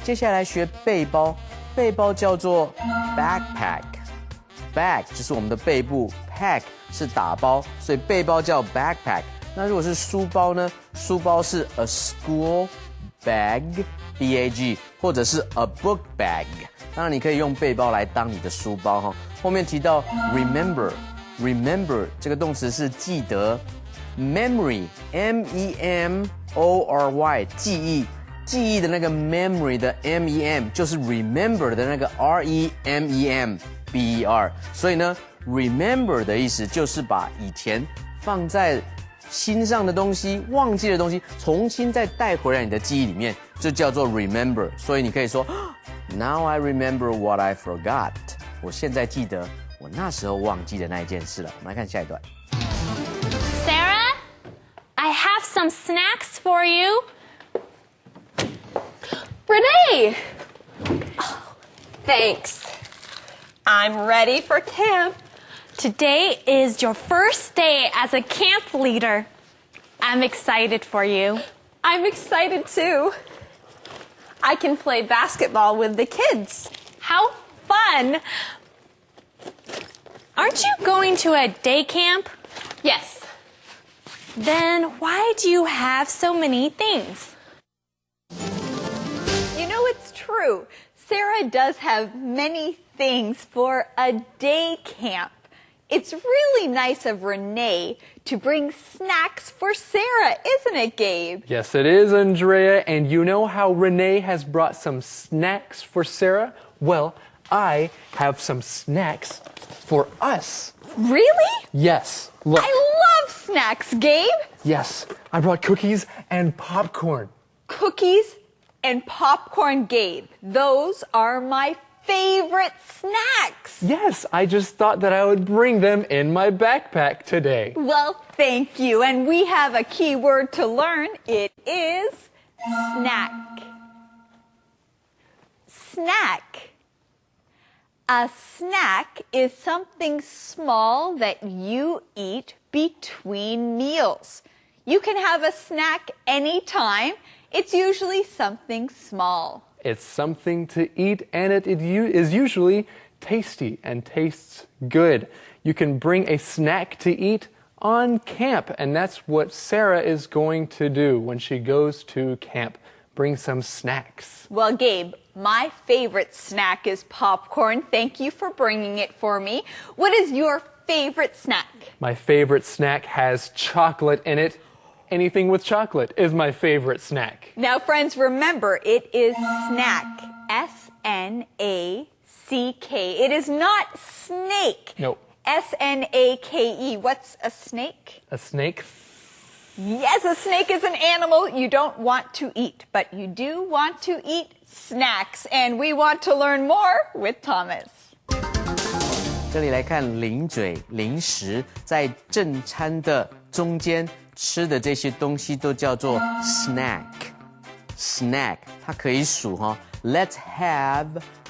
接下来学背包，背包叫做 backpack。Bag 就是我们的背部 ，pack 是打包，所以背包叫 backpack。那如果是书包呢？书包是 a school bag，B-A-G， 或者是 a book bag。当然，你可以用背包来当你的书包哈。后面提到 remember 这个动词是记得 ，memory，M-E-M-O-R-Y， 记忆。记忆的那个 memory 的 M-E-M 就是 remember 的那个 R-E-M-E-M-B-E-R， 所以呢 remember 的意思就是把以前放在心上的东西、忘记的东西，重新再带回来你的记忆里面，就叫做 remember。所以你可以说 Now I remember what I forgot。我现在记得我那时候忘记的那一件事了。我们来看下一段。Sarah, I have some snacks for you. Renee! Oh, thanks. I'm ready for camp. Today is your first day as a camp leader. I'm excited for you. I'm excited too. I can play basketball with the kids. How fun! Aren't you going to a day camp? Yes. Then why do you have so many things? You know, it's true. Sarah does have many things for a day camp. It's really nice of Renee to bring snacks for Sarah, isn't it, Gabe? Yes, it is, Andrea. And you know how Renee has brought some snacks for Sarah? Well, I have some snacks for us. Really? Yes, look. I love snacks, Gabe. Yes, I brought cookies and popcorn. Cookies and popcorn, Gabe. Those are my favorite snacks. Yes, I just thought that I would bring them in my backpack today. Well, thank you. And we have a key word to learn. It is snack. Snack. A snack is something small that you eat between meals. You can have a snack anytime. It's usually something small. It's something to eat, and it is usually tasty and tastes good. You can bring a snack to eat on camp, and that's what Sarah is going to do when she goes to camp. Bring some snacks. Well, Gabe, my favorite snack is popcorn. Thank you for bringing it for me. What is your favorite snack? My favorite snack has chocolate in it. Anything with chocolate is my favorite snack. Now, friends, remember, it is snack. S-N-A-C-K. It is not snake. No. S-N-A-K-E. What's a snake? A snake? Yes, a snake is an animal you don't want to eat, but you do want to eat snacks. And we want to learn more with Thomas. 这里来看零嘴零食，在正餐的中间吃的这些东西都叫做 snack。snack 它可以数哈 ，Let's have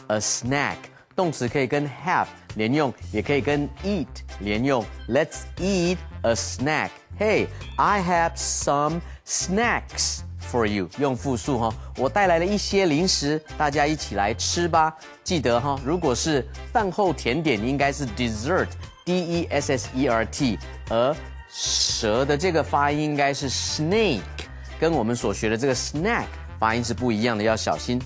a snack。动词可以跟 have 连用，也可以跟 eat 连用。Let's eat a snack。Hey, I have some snacks for you。用复数哈，我带来了一些零食，大家一起来吃吧。记得哈，如果是饭后甜点，应该是 dessert，D-E-S-S-E-R-T， 而蛇的这个发音应该是 snake， 跟我们所学的这个 snack 发音是不一样的，要小心。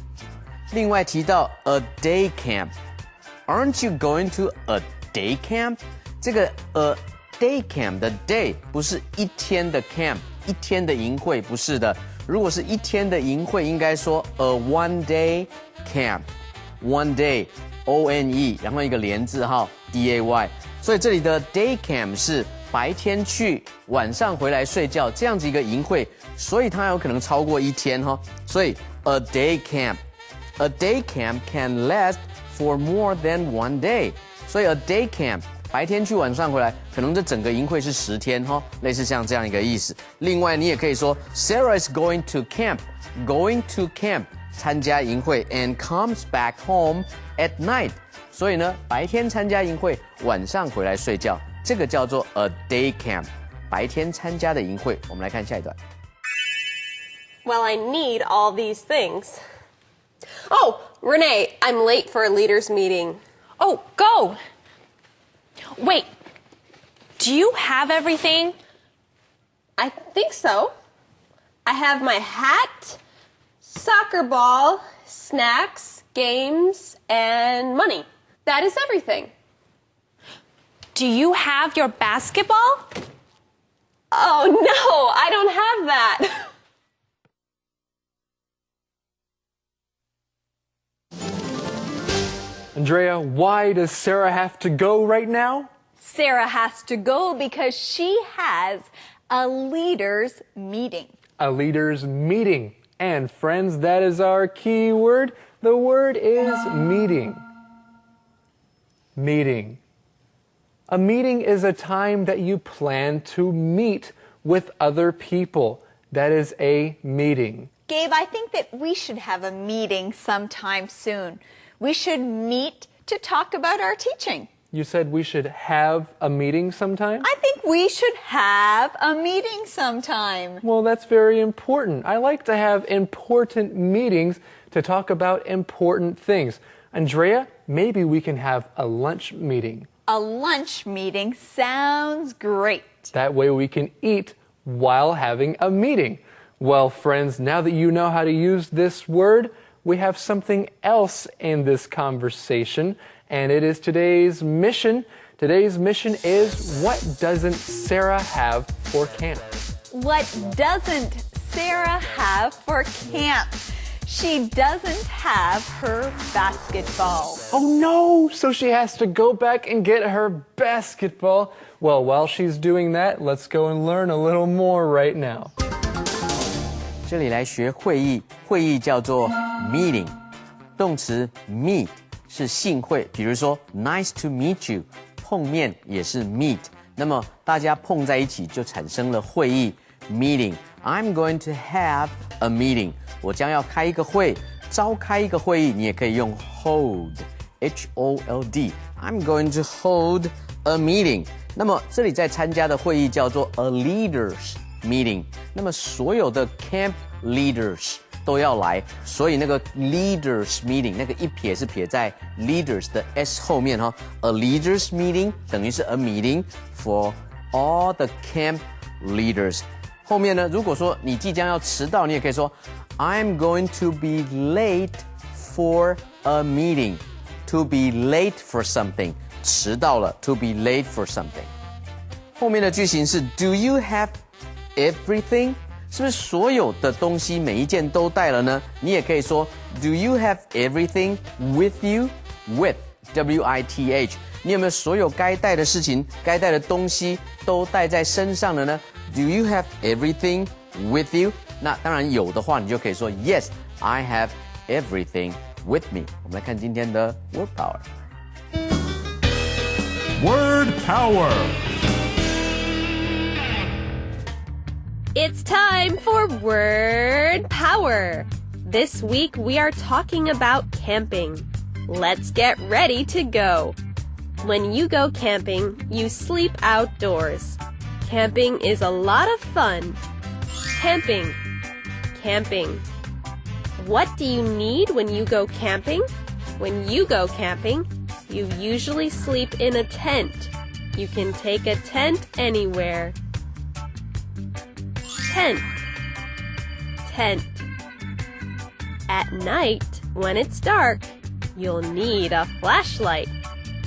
另外提到 a day camp。Aren't you going to a day camp？ 这个a day camp 的 day 不是一天的 camp， 一天的营会，不是的。如果是一天的营会，应该说 a one day camp。one day O-N-E， 然后一个连字号 D-A-Y。所以这里的 day camp 是白天去，晚上回来睡觉这样子一个营会，所以它有可能超过一天哈。所以 a day camp。A day camp can last for more than one day， 所以 a day camp 白天去晚上回来，可能这整个营会是10天哈，类似像这样一个意思。另外你也可以说 Sarah is going to camp，going to camp 参加营会 and comes back home at night， 所以呢白天参加营会，晚上回来睡觉，这个叫做 a day camp， 白天参加的营会。我们来看下一段。Well, I need all these things. Oh, Renee, I'm late for a leaders meeting. Oh, go! Wait, do you have everything? I think so. I have my hat, soccer ball, snacks, games, and money. That is everything. Do you have your basketball? Oh, no, I don't have that. Andrea, why does Sarah have to go right now? Sarah has to go because she has a leaders meeting. A leaders meeting. And friends, that is our key word. The word is meeting. Meeting. A meeting is a time that you plan to meet with other people. That is a meeting. Gabe, I think that we should have a meeting sometime soon. We should meet to talk about our teaching. You said we should have a meeting sometime? I think we should have a meeting sometime. Well, that's very important. I like to have important meetings to talk about important things. Andrea, maybe we can have a lunch meeting. A lunch meeting sounds great. That way we can eat while having a meeting. Well, friends, now that you know how to use this word, we have something else in this conversation, and it is today's mission. Today's mission is, what doesn't Sarah have for camp? What doesn't Sarah have for camp? She doesn't have her basketball. Oh no! So she has to go back and get her basketball. Well, while she's doing that, let's go and learn a little more right now. 这里来学会议，会议叫做 meeting， 动词 meet 是性会，比如说 nice to meet you， 碰面也是 meet， 那么大家碰在一起就产生了会议 meeting。I'm going to have a meeting， 我将要开一个会，召开一个会议，你也可以用 hold，H-O-L-D。I'm going to hold a meeting。那么这里在参加的会议叫做 a leaders meeting。那么所有的 camp leaders 都要来，所以那个 leaders meeting 那个一撇是撇在 leaders 的 s 后面哈。A leaders meeting 等于是 a meeting for all the camp leaders。后面呢，如果说你即将要迟到，你也可以说 I'm going to be late for a meeting. To be late for something， 迟到了 to be late for something。后面的句型是 Do you have everything？ 是不是所有的东西每一件都带了呢？你也可以说 Do you have everything with you？ With W-I-T-H， 你有没有所有该带的事情、该带的东西都带在身上了呢？ Do you have everything with you？ 那当然有的话，你就可以说 Yes, I have everything with me。 我们来看今天的 Word Power。Word Power. It's time for Word Power. This week we are talking about camping. Let's get ready to go. When you go camping, you sleep outdoors. Camping is a lot of fun. Camping. Camping. What do you need when you go camping? When you go camping, you usually sleep in a tent. You can take a tent anywhere. Tent. Tent. At night, when it's dark, you'll need a flashlight.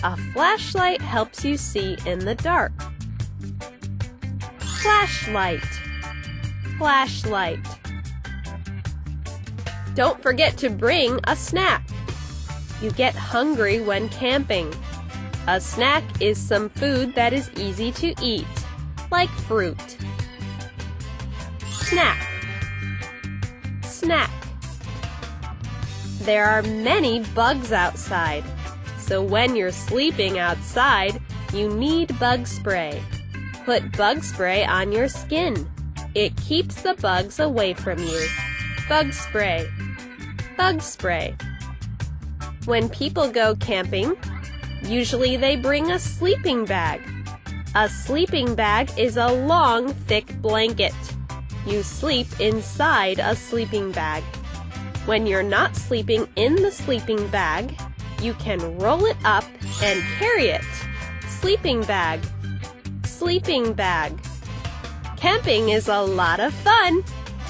A flashlight helps you see in the dark. Flashlight. Flashlight. Don't forget to bring a snack. You get hungry when camping. A snack is some food that is easy to eat, like fruit. Snack. Snack. There are many bugs outside, so when you're sleeping outside, you need bug spray. Put bug spray on your skin. It keeps the bugs away from you. Bug spray. Bug spray. When people go camping, usually they bring a sleeping bag. A sleeping bag is a long, thick blanket. You sleep inside a sleeping bag. When you're not sleeping in the sleeping bag, you can roll it up and carry it. Sleeping bag. Sleeping bag. Camping is a lot of fun.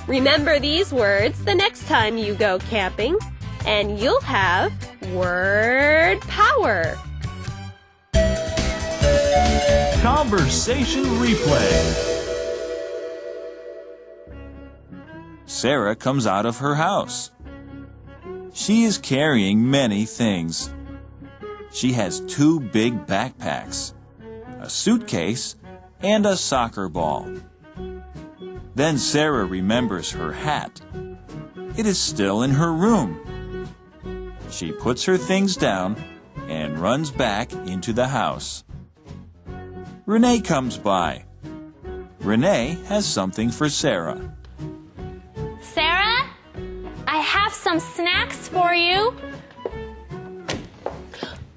Remember these words the next time you go camping, and you'll have word power. Conversation replay. Sarah comes out of her house. She is carrying many things. She has 2 big backpacks, a suitcase, and a soccer ball. Then Sarah remembers her hat. It is still in her room. She puts her things down and runs back into the house. Renee comes by. Renee has something for Sarah. Sarah, I have some snacks for you.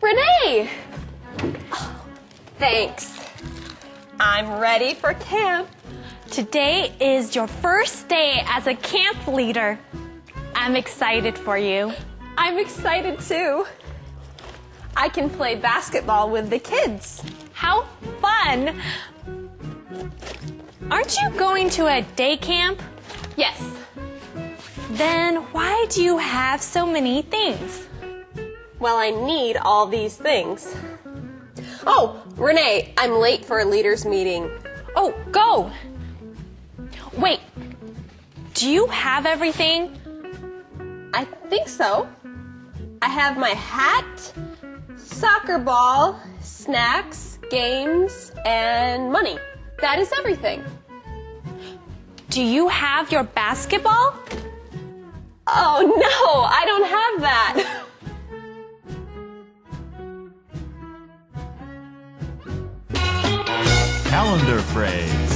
Renee! Oh, thanks. I'm ready for camp. Today is your first day as a camp leader. I'm excited for you. I'm excited too. I can play basketball with the kids. How fun! Aren't you going to a day camp? Yes. Then why do you have so many things? Well, I need all these things. Oh, Renee, I'm late for a leaders meeting. Oh, go! Wait, do you have everything? I think so. I have my hat, soccer ball, snacks, games, and money. That is everything. Do you have your basketball? Oh no, I don't have that. Calendar phrase.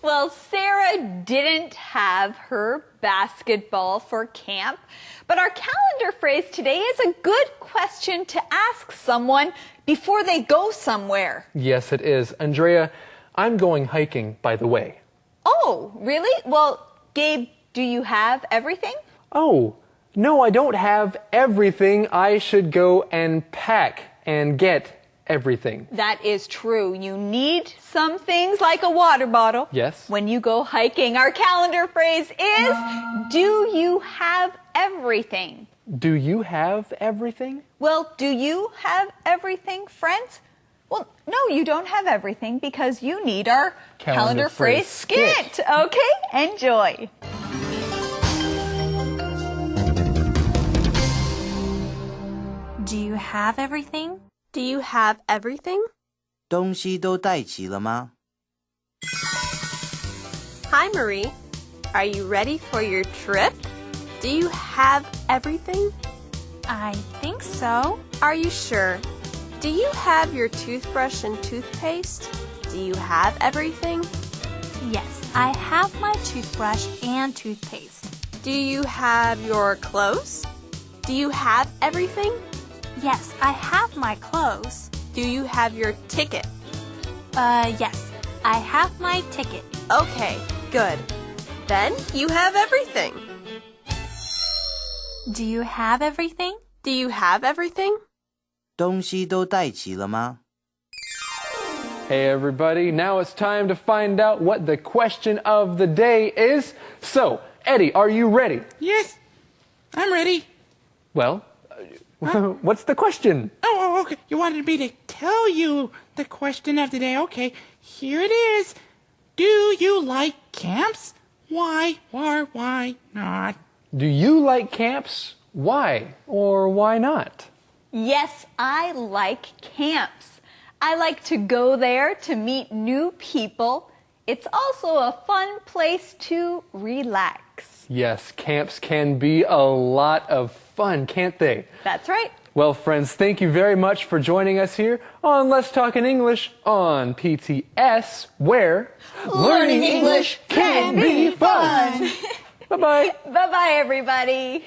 Well, Sarah didn't have her basketball for camp, but our calendar phrase today is a good question to ask someone before they go somewhere. Yes, it is. Andrea, I'm going hiking, by the way. Oh, really? Well, Gabe, do you have everything? Oh, no, I don't have everything. I should go and pack and get everything. That is true. You need some things like a water bottle. Yes. When you go hiking, our calendar phrase is, do you have everything? Do you have everything? Well, do you have everything, friends? Well, no, you don't have everything because you need our calendar phrase skit. Okay, enjoy. Do you have everything? Do you have everything? 东西都带齐了吗？ Hi, Marie. Are you ready for your trip? Do you have everything? I think so. Are you sure? Do you have your toothbrush and toothpaste? Do you have everything? Yes, I have my toothbrush and toothpaste. Do you have your clothes? Do you have everything? Yes, I have my clothes. Do you have your ticket? Yes, I have my ticket. Okay, good. Then you have everything. Do you have everything? Do you have everything? 东西都带齐了吗？ Hey everybody, now it's time to find out what the question of the day is. So, Eddie, are you ready? Yes, I'm ready. Well, what's the question? Oh, okay. You wanted me to tell you the question of the day. Okay, here it is. Do you like camps? Why or why not? Do you like camps? Why or why not? Yes, I like camps. I like to go there to meet new people. It's also a fun place to relax. Yes, camps can be a lot of fun, can't they? That's right. Well, friends, thank you very much for joining us here on Let's Talk in English on PTS, where learning English can be fun. Bye-bye. Bye-bye, everybody.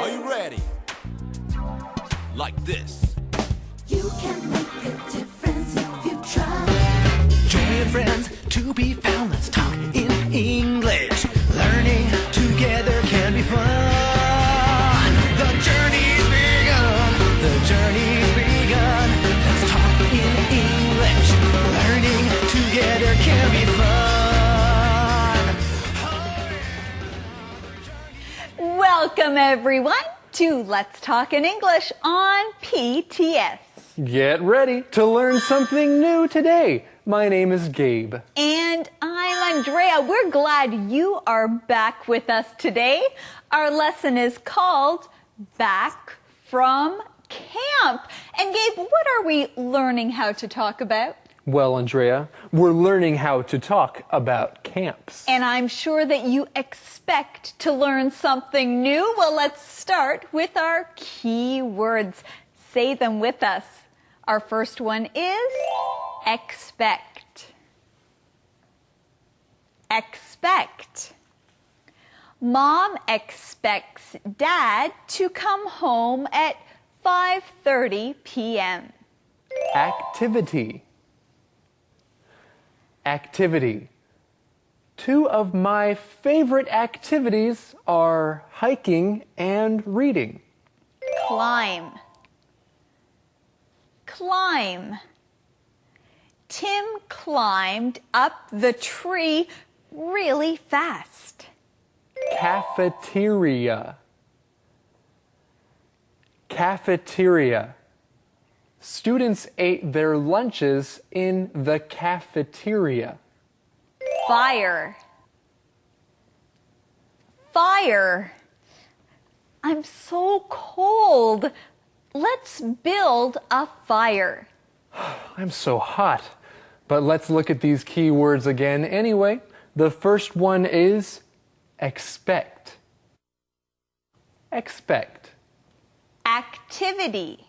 Are you ready? Like this. You can make a difference if you try. Join friends to be found. Let's talk in English. Learning together can be fun. The journey's begun. The journey's begun. Let's talk in English. Learning together can be fun. Welcome, everyone, to Let's Talk in English on PTS. Get ready to learn something new today. My name is Gabe. And I'm Andrea. We're glad you are back with us today. Our lesson is called Back from Camp. And Gabe, what are we learning how to talk about? Well, Andrea, we're learning how to talk about camps. And I'm sure that you expect to learn something new. Well, let's start with our key words. Say them with us. Our first one is expect. Expect. Mom expects Dad to come home at 5:30 p.m. Activity. Activity. Two of my favorite activities are hiking and reading. Climb. Climb. Tim climbed up the tree really fast. Cafeteria. Cafeteria. Students ate their lunches in the cafeteria. Fire. Fire. I'm so cold. Let's build a fire. I'm so hot. But let's look at these key words again anyway. The first one is expect. Expect. Activity.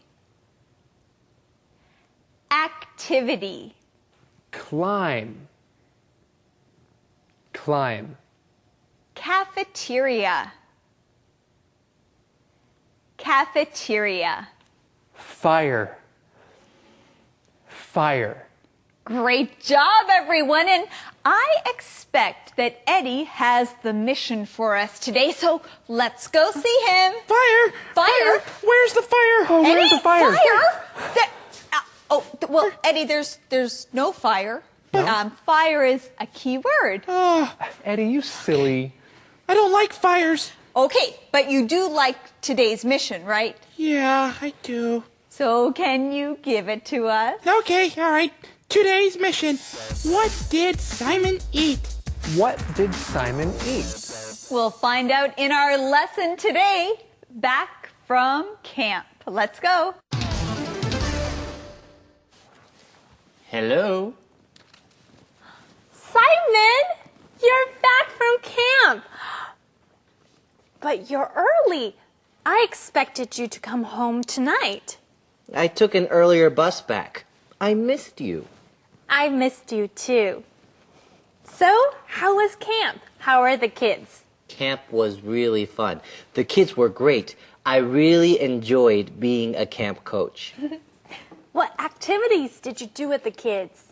Activity. Climb. Climb. Cafeteria. Cafeteria. Fire. Fire. Great job, everyone. And I expect that Eddie has the mission for us today, so let's go see him. Fire! Fire? Where's the fire? Oh, Eddie, where's the fire? Well, Eddie, there's no fire. No? Fire is a key word. Eddie, you silly. I don't like fires. Okay, but you do like today's mission, right? Yeah, I do. So can you give it to us? Okay, all right. Today's mission. What did Simon eat? What did Simon eat? We'll find out in our lesson today, back from camp. Let's go. Hello. Simon, you're back from camp. But you're early. I expected you to come home tonight. I took an earlier bus back. I missed you. I missed you too. So, how was camp? How are the kids? Camp was really fun. The kids were great. I really enjoyed being a camp coach. What activities did you do with the kids?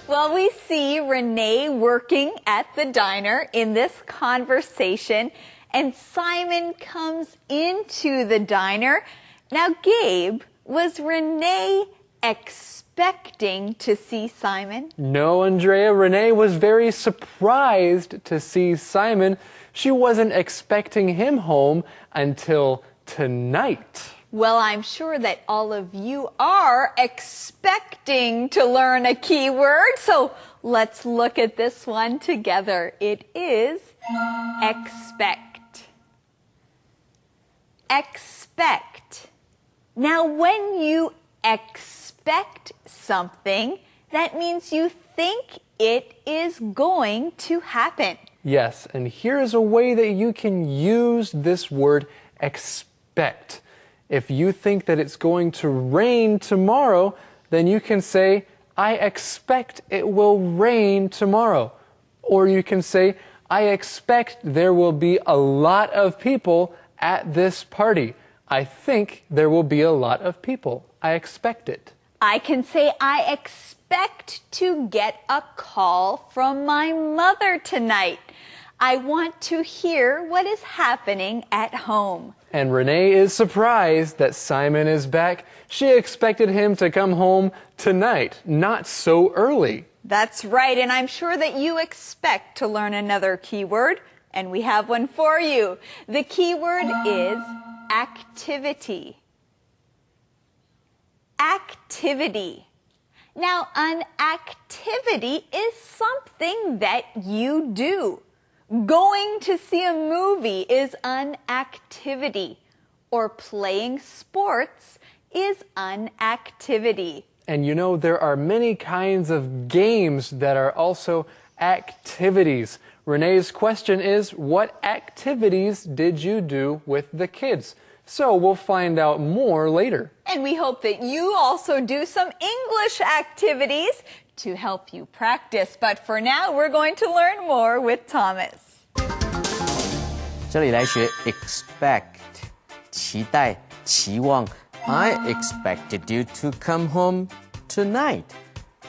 Well, we see Renee working at the diner in this conversation, and Simon comes into the diner. Now, Gabe, was Renee expecting to see Simon? No, Andrea. Renee was very surprised to see Simon. She wasn't expecting him home until tonight. Well, I'm sure that all of you are expecting to learn a key word, so let's look at this one together. It is expect. Expect. Now, when you expect something, that means you think it is going to happen. Yes, and here is a way that you can use this word expect. If you think that it's going to rain tomorrow, then you can say, I expect it will rain tomorrow. Or you can say, I expect there will be a lot of people at this party. I think there will be a lot of people. I expect it. I can say, I expect to get a call from my mother tonight. I want to hear what is happening at home. And Renee is surprised that Simon is back. She expected him to come home tonight, not so early. That's right, and I'm sure that you expect to learn another keyword, and we have one for you. The keyword is activity. Activity. Now, an activity is something that you do. Going to see a movie is an activity, or playing sports is an activity. And you know, there are many kinds of games that are also activities. Renee's question is, what activities did you do with the kids? So we'll find out more later. And we hope that you also do some English activities to help you practice. But for now, we're going to learn more with Thomas. 这里来学 expect 期待期望 I expected you to come home tonight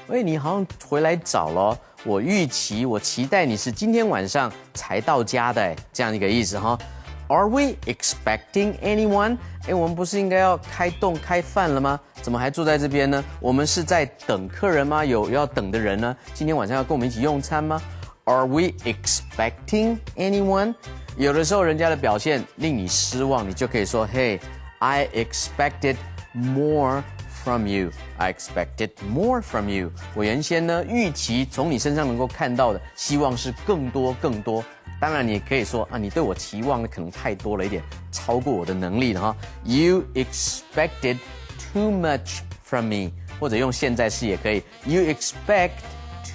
喂你好像回来早了我预期我期待你是今天晚上才到家的这样一个意思哈 Are we expecting anyone 我们不是应该要开动开饭了吗怎么还坐在这边呢我们是在等客人吗有要等的人呢今天晚上要跟我们一起用餐吗 Are we expecting anyone 有的时候人家的表现令你失望你就可以说 Hey I expected more from you. I expected more from you. 我原先呢预期从你身上能够看到的，希望是更多更多。当然，你也可以说啊，你对我期望的可能太多了一点，超过我的能力了哈。You expected too much from me， 或者用现在式也可以。You expect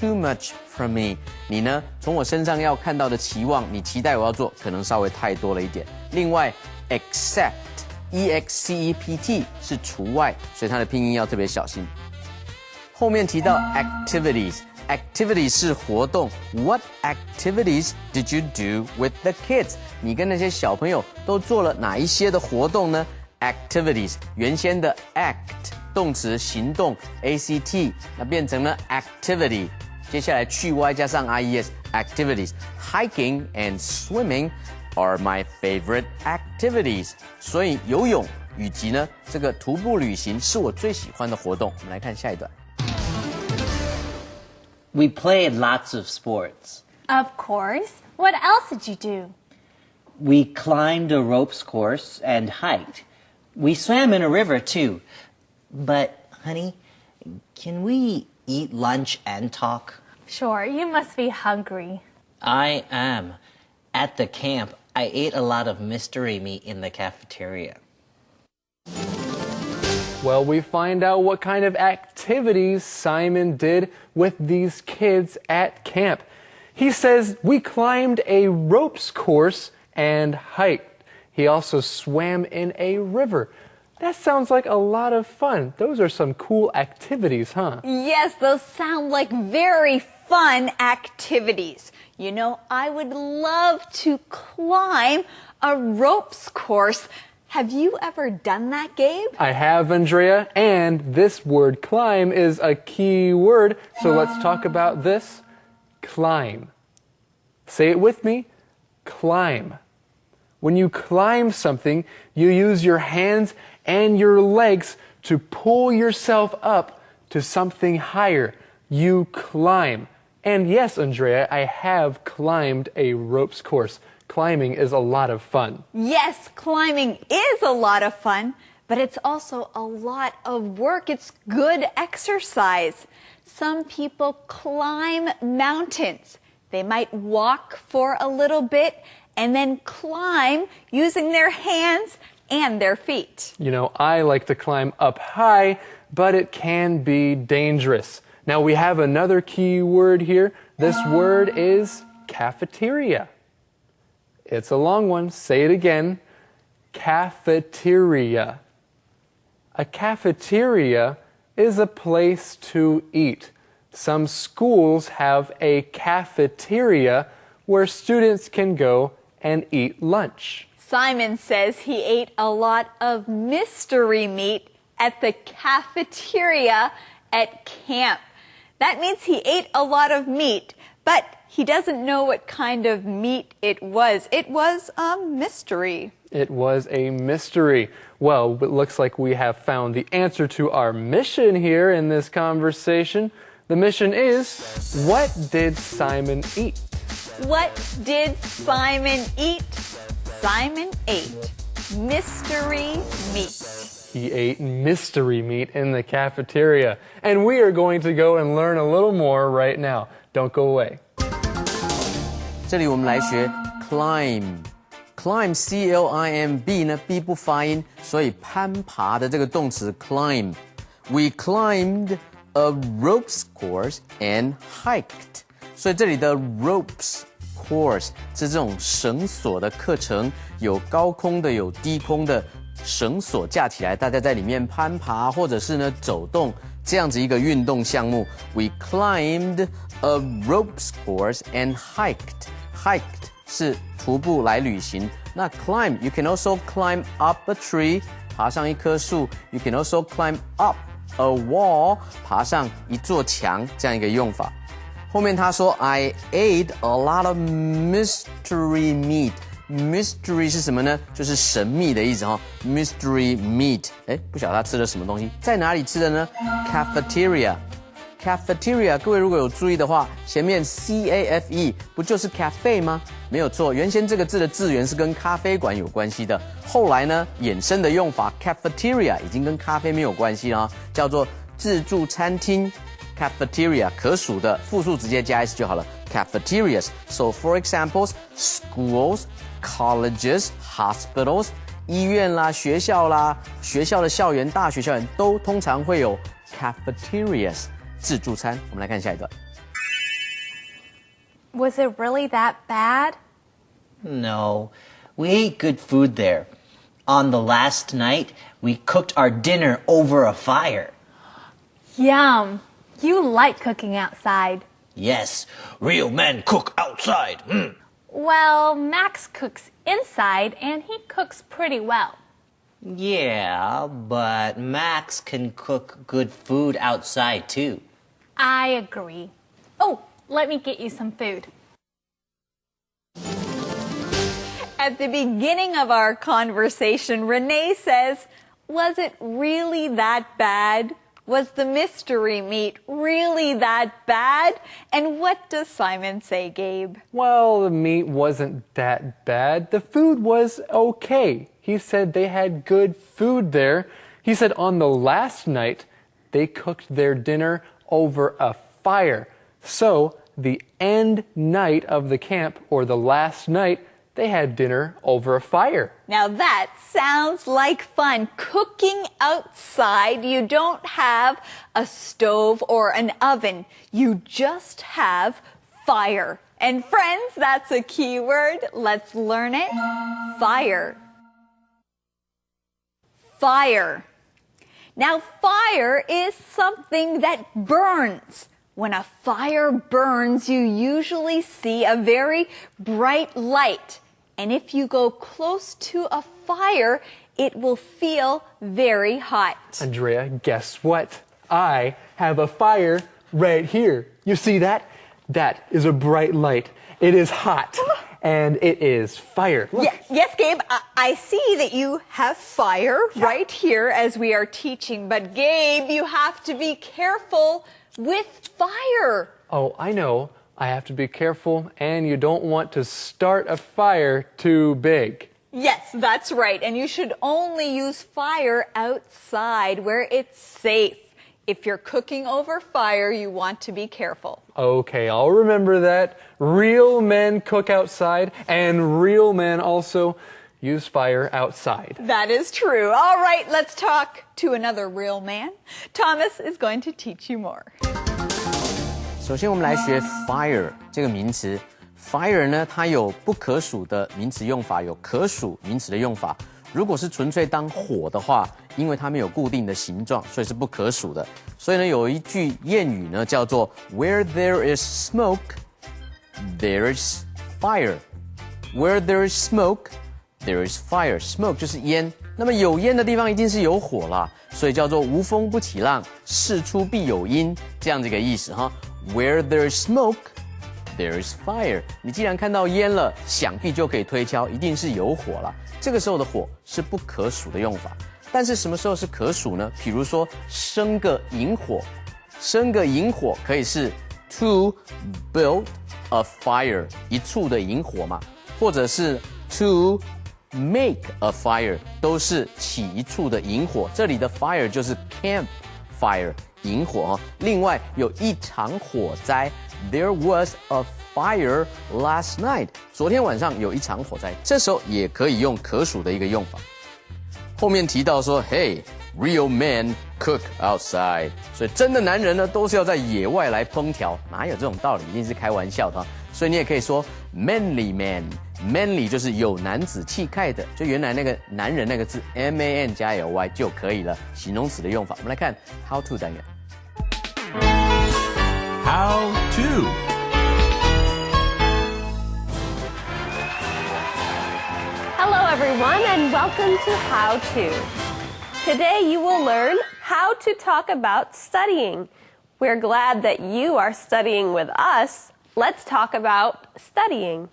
too much from me。你呢，从我身上要看到的期望，你期待我要做，可能稍微太多了一点。另外 ，except。except 是除外，所以它的拼音要特别小心。后面提到 activities。activities 是活动。What activities did you do with the kids？ 你跟那些小朋友都做了哪一些的活动呢 ？activities 原先的 act 动词行动 act， 那变成了 activity。接下来去 y 加上 ies activities。Hiking and swimming are my favorite activities。所以游泳以及呢这个徒步旅行是我最喜欢的活动。我们来看下一段。We played lots of sports. Of course. What else did you do? We climbed a ropes course and hiked. We swam in a river too. But, honey, can we eat lunch and talk? Sure, you must be hungry. I am. At the camp, I ate a lot of mystery meat in the cafeteria. Well, we find out what kind of activities Simon did with these kids at camp. He says we climbed a ropes course and hiked. He also swam in a river. That sounds like a lot of fun. Those are some cool activities, huh? Yes, those sound like very fun activities. You know, I would love to climb a ropes course. Have you ever done that, Gabe? I have, Andrea, and this word climb is a key word, so let's talk about this. Climb. Say it with me. Climb. When you climb something, you use your hands and your legs to pull yourself up to something higher. You climb. And yes, Andrea, I have climbed a ropes course. Climbing is a lot of fun. Yes, climbing is a lot of fun, but it's also a lot of work. It's good exercise. Some people climb mountains. They might walk for a little bit and then climb using their hands and their feet. You know, I like to climb up high, but it can be dangerous. Now we have another key word here. This word is cafeteria. It's a long one. Say it again. Cafeteria. A cafeteria is a place to eat. Some schools have a cafeteria where students can go and eat lunch. Simon says he ate a lot of mystery meat at the cafeteria at camp. That means he ate a lot of meat, but he doesn't know what kind of meat it was. It was a mystery. It was a mystery. Well, it looks like we have found the answer to our mission here in this conversation. The mission is, what did Simon eat? What did Simon eat? Simon ate mystery meat. He ate mystery meat in the cafeteria. And we are going to go and learn a little more right now. Don't go away. 这里我们来学 climb。climb C-L-I-M-B 呢 B 不发音，所以攀爬的这个动词 climb。We climbed a ropes course and hiked。所以这里的 ropes course 是这种绳索的课程，有高空的，有低空的，绳索架起来，大家在里面攀爬或者是呢走动，这样子一个运动项目。We climbed a ropes course and hiked。hiked 是徒步来旅行。那 climb you can also climb up a tree 爬上一棵树 you can also climb up a wall 爬上一座墙这样一个用法。后面他说 I ate a lot of mystery meat。 mystery 是什么呢？就是神秘的意思哈。mystery meat， 不晓得他吃了什么东西，在哪里吃的呢？ cafeteria。cafeteria， 各位如果有注意的话，前面 cafe 不就是 cafe 吗？没有错，原先这个字的字源是跟咖啡馆有关系的，后来呢衍生的用法 cafeteria 已经跟咖啡没有关系了，叫做自助餐厅 cafeteria， 可数的复数直接加 s 就好了 cafeterias。So for examples, schools, colleges, hospitals， 医院啦、学校啦、学校的校园、大学校园都通常会有 cafeterias。自助餐，我们来看下一段。Was it really that bad? No, we ate good food there. On the last night, we cooked our dinner over a fire. Yum. You like cooking outside. Yes, real men cook outside. Well, Max cooks inside, and he cooks pretty well. Yeah, but Max can cook good food outside too. I agree. Oh, let me get you some food. At the beginning of our conversation, Renee says, was it really that bad? Was the mystery meat really that bad? And what does Simon say, Gabe? Well, the meat wasn't that bad. The food was okay. He said they had good food there. He said on the last night, they cooked their dinner over a fire. So, the end night of the camp, or the last night, they had dinner over a fire. Now that sounds like fun. Cooking outside, you don't have a stove or an oven. You just have fire. And friends, that's a key word. Let's learn it. Fire. Fire. Now, fire is something that burns. When a fire burns, you usually see a very bright light. And if you go close to a fire, it will feel very hot. Andrea, guess what? I have a fire right here. You see that? That is a bright light. It is hot. And it is fire. Look. Yes, Gabe, I see that you have fire right here as we are teaching. But Gabe, you have to be careful with fire. Oh, I know. I have to be careful, and you don't want to start a fire too big. Yes, that's right. And you should only use fire outside where it's safe. If you're cooking over fire, you want to be careful. Okay, I'll remember that. Real men cook outside, and real men also use fire outside. That is true. All right, let's talk to another real man. Thomas is going to teach you more. 首先，我们来学 fire 这个名词。fire 呢，它有不可数的名词用法，有可数名词的用法。如果是纯粹当火的话，因为它没有固定的形状，所以是不可数的。所以呢，有一句谚语呢，叫做 "Where there is smoke, there is fire. Where there is smoke, there is fire." Smoke 就是烟，那么有烟的地方一定是有火啦，所以叫做无风不起浪，事出必有因，这样的一个意思哈。Where there is smoke, there is fire. 你既然看到烟了，想必就可以推敲，一定是有火了。这个时候的火是不可数的用法，但是什么时候是可数呢？比如说生个引火，生个引火可以是 to build a fire， 一处的引火嘛，或者是 to make a fire， 都是起一处的引火。这里的 fire 就是 camp fire， 引火。另外有一场火灾 ，there was a fire last night， 昨天晚上有一场火灾，这时候也可以用可数的一个用法。后面提到说 ，Hey, real men cook outside， 所以真的男人呢都是要在野外来烹调，哪有这种道理？一定是开玩笑的。所以你也可以说 manly man，manly 就是有男子气概的，就原来那个男人那个字 man 加 ly 就可以了，形容词的用法。我们来看 how to 单元。How to. Hello everyone and welcome to How To. Today you will learn how to talk about studying. We're glad that you are studying with us. Let's talk about studying.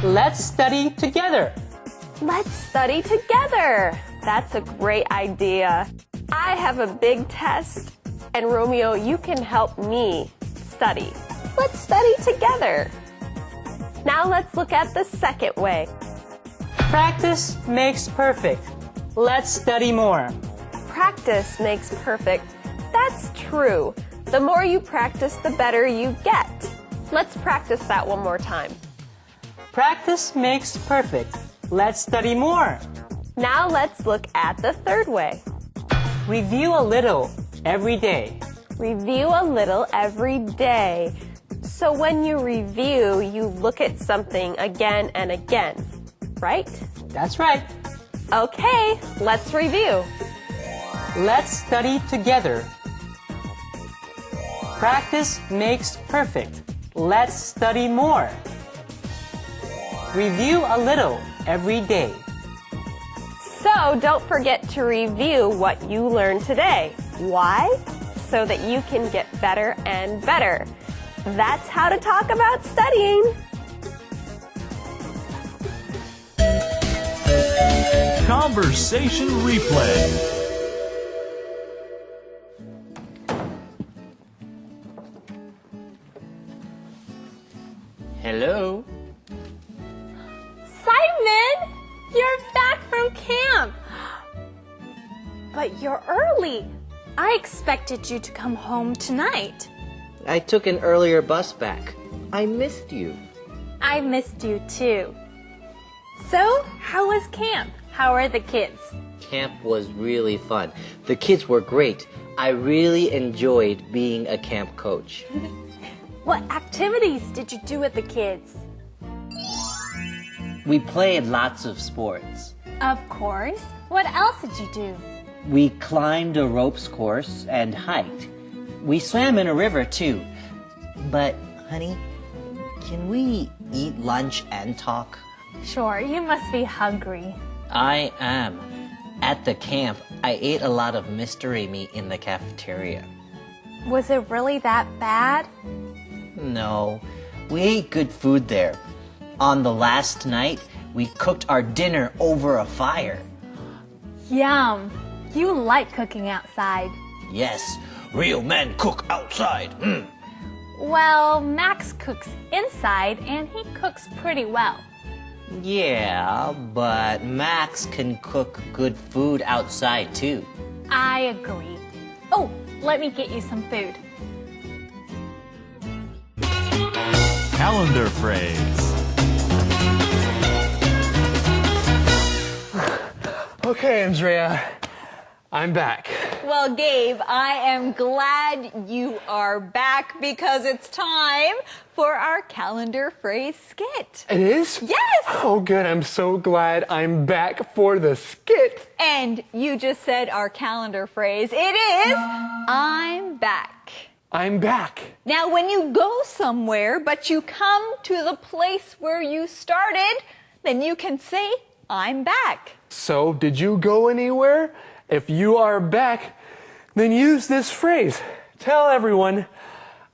Let's study together. Let's study together. That's a great idea. I have a big test, and Romeo, you can help me study. Let's study together. Now let's look at the second way. Practice makes perfect. Let's study more. Practice makes perfect. That's true. The more you practice, the better you get. Let's practice that one more time. Practice makes perfect. Let's study more. Now let's look at the third way. Review a little every day. Review a little every day. So when you review, you look at something again and again, right? That's right. Okay, let's review. Let's study together. Practice makes perfect. Let's study more. Review a little every day. So don't forget to review what you learned today. Why? So that you can get better and better. That's how to talk about studying. Conversation replay. Hello. Simon, you're back from camp. But you're early. I expected you to come home tonight. I took an earlier bus back. I missed you. I missed you too. So, how was camp? How are the kids? Camp was really fun. The kids were great. I really enjoyed being a camp coach. What activities did you do with the kids? We played lots of sports. Of course. What else did you do? We climbed a ropes course and hiked. We swam in a river too. But, honey, can we eat lunch and talk? Sure, you must be hungry. I am. At the camp, I ate a lot of mystery meat in the cafeteria. Was it really that bad? No, we ate good food there. On the last night, we cooked our dinner over a fire. Yum! You like cooking outside. Yes, real men cook outside. Well, Max cooks inside and he cooks pretty well. Yeah, but Max can cook good food outside too. I agree. Oh, let me get you some food. Calendar phrase. Okay, Andrea, I'm back. Well, Gabe, I am glad you are back because it's time for our calendar phrase skit. It is? Yes! Oh, good. I'm so glad I'm back for the skit. And you just said our calendar phrase. It is, I'm back. I'm back. Now, when you go somewhere, but you come to the place where you started, then you can say, I'm back. So, did you go anywhere? If you are back, then use this phrase. Tell everyone,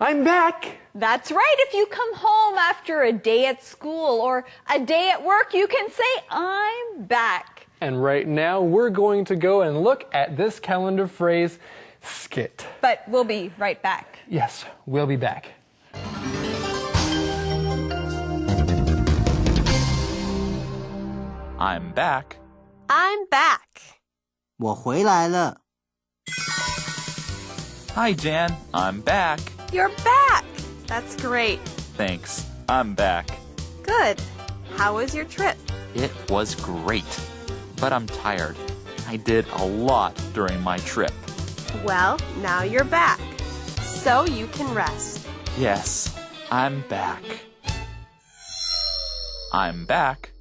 I'm back. That's right. If you come home after a day at school or a day at work, you can say, I'm back. And right now, we're going to go and look at this calendar phrase skit. But we'll be right back. Yes, we'll be back. I'm back. I'm back. 我回来了。 Hi, Jan. I'm back. You're back. That's great. Thanks. I'm back. Good. How was your trip? It was great, but I'm tired. I did a lot during my trip. Well, now you're back. So you can rest. Yes, I'm back. I'm back.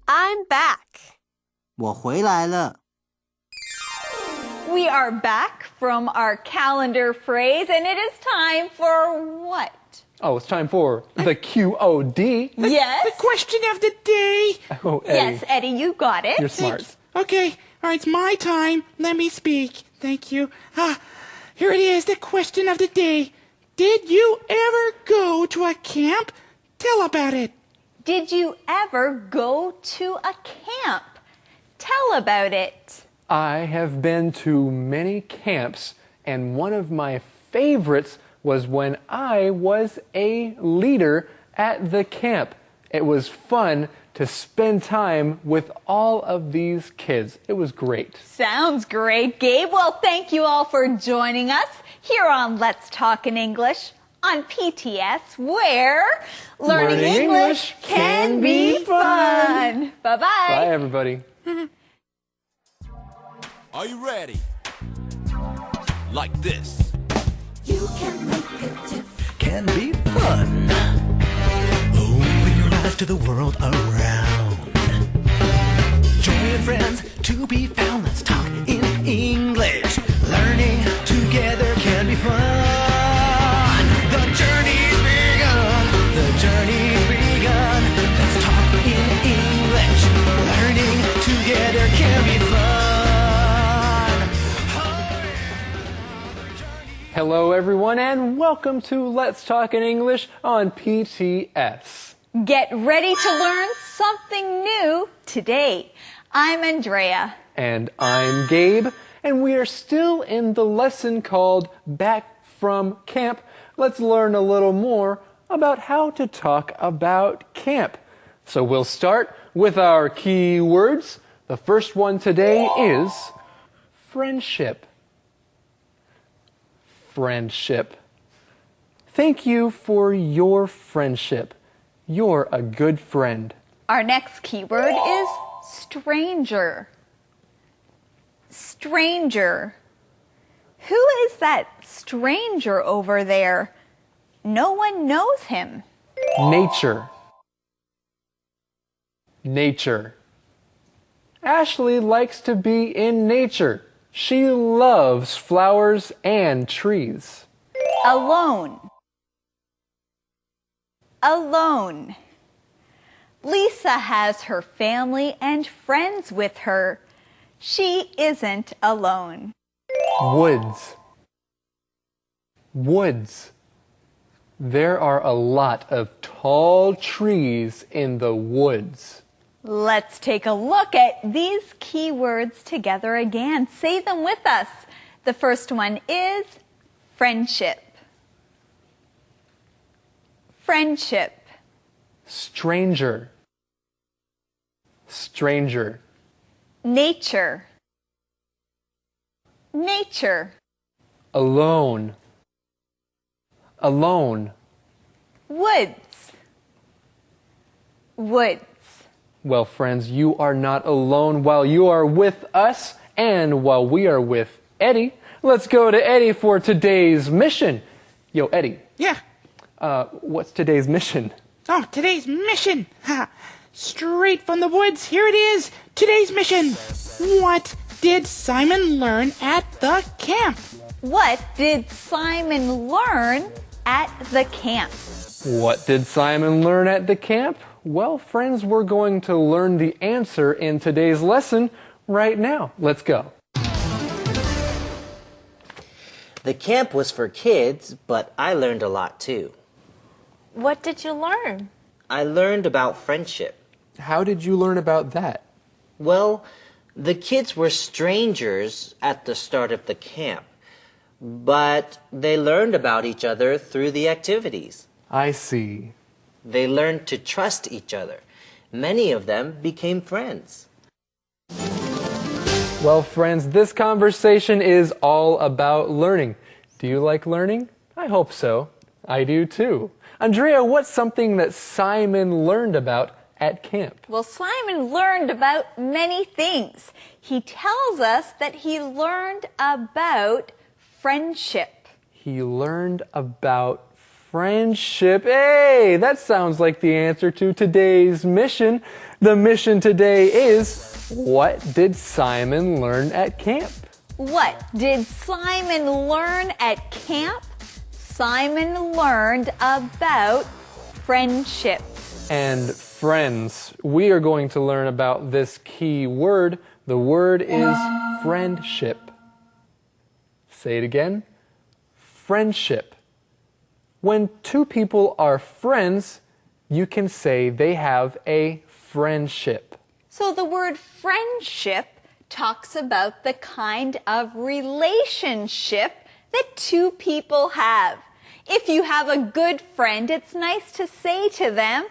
I'm back. 我回来了。 We are back from our calendar phrase, and it is time for what? Oh, it's time for the QOD. Yes. The question of the day. Oh, Eddie. Yes, Eddie, you got it. You're smart. Okay, all right, it's my time. Let me speak. Thank you. Here it is, the question of the day. Did you ever go to a camp? Tell about it. Did you ever go to a camp? Tell about it. I have been to many camps, and one of my favorites was when I was a leader at the camp. It was fun to spend time with all of these kids. It was great. Sounds great, Gabe. Well, thank you all for joining us here on Let's Talk in English on PTS, where learning English can be fun. Bye-bye. Bye, everybody. Are you ready? Like this. You can make a difference. Can be fun. Open your eyes to the world around. Join friends to be found. Let's talk in English. Learning together can be fun. The journey's begun. The journey's begun. Let's talk in English. Learning together can be fun. Hello, everyone, and welcome to Let's Talk in English on PTS. Get ready to learn something new today. I'm Andrea. And I'm Gabe, and we are still in the lesson called Back from Camp. Let's learn a little more about how to talk about camp. So we'll start with our key words. The first one today is friendship. Friendship. Thank you for your friendship. You're a good friend. Our next keyword is stranger. Stranger. Who is that stranger over there? No one knows him. Nature. Nature. Ashley likes to be in nature. She loves flowers and trees. Alone. Alone. Lisa has her family and friends with her. She isn't alone. Woods. Woods. There are a lot of tall trees in the woods. Let's take a look at these keywords together again. Say them with us. The first one is friendship. Friendship. Stranger. Stranger. Nature. Nature. Alone. Alone. Woods. Woods. Well, friends, you are not alone while you are with us and while we are with Eddie. Let's go to Eddie for today's mission. Yo, Eddie. Yeah. What's today's mission? Oh, today's mission. Straight from the woods, here it is. Today's mission. What did Simon learn at the camp? What did Simon learn at the camp? What did Simon learn at the camp? Well, friends, we're going to learn the answer in today's lesson right now. Let's go. The camp was for kids, but I learned a lot too. What did you learn? I learned about friendship. How did you learn about that? Well, the kids were strangers at the start of the camp, but they learned about each other through the activities. I see. They learned to trust each other. Many of them became friends. Well, friends, this conversation is all about learning. Do you like learning? I hope so. I do too. Andrea, what's something that Simon learned about at camp? Well, Simon learned about many things. He tells us that he learned about friendship. He learned about friendship. Hey, that sounds like the answer to today's mission. The mission today is, what did Simon learn at camp? What did Simon learn at camp? Simon learned about friendship. And friends, we are going to learn about this key word. The word is friendship. Say it again. Friendship. When two people are friends, you can say they have a friendship. So the word friendship talks about the kind of relationship that two people have. If you have a good friend, it's nice to say to them,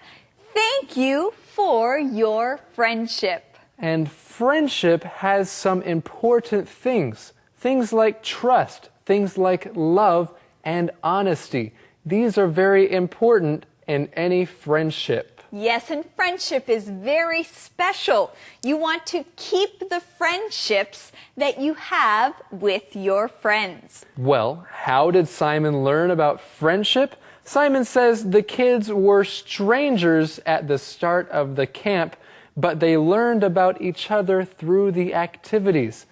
"Thank you for your friendship." And friendship has some important things. Things like trust, things like love and honesty. These are very important in any friendship. Yes, and friendship is very special. You want to keep the friendships that you have with your friends. Well, how did Simon learn about friendship? Simon says the kids were strangers at the start of the camp, but they learned about each other through the activities.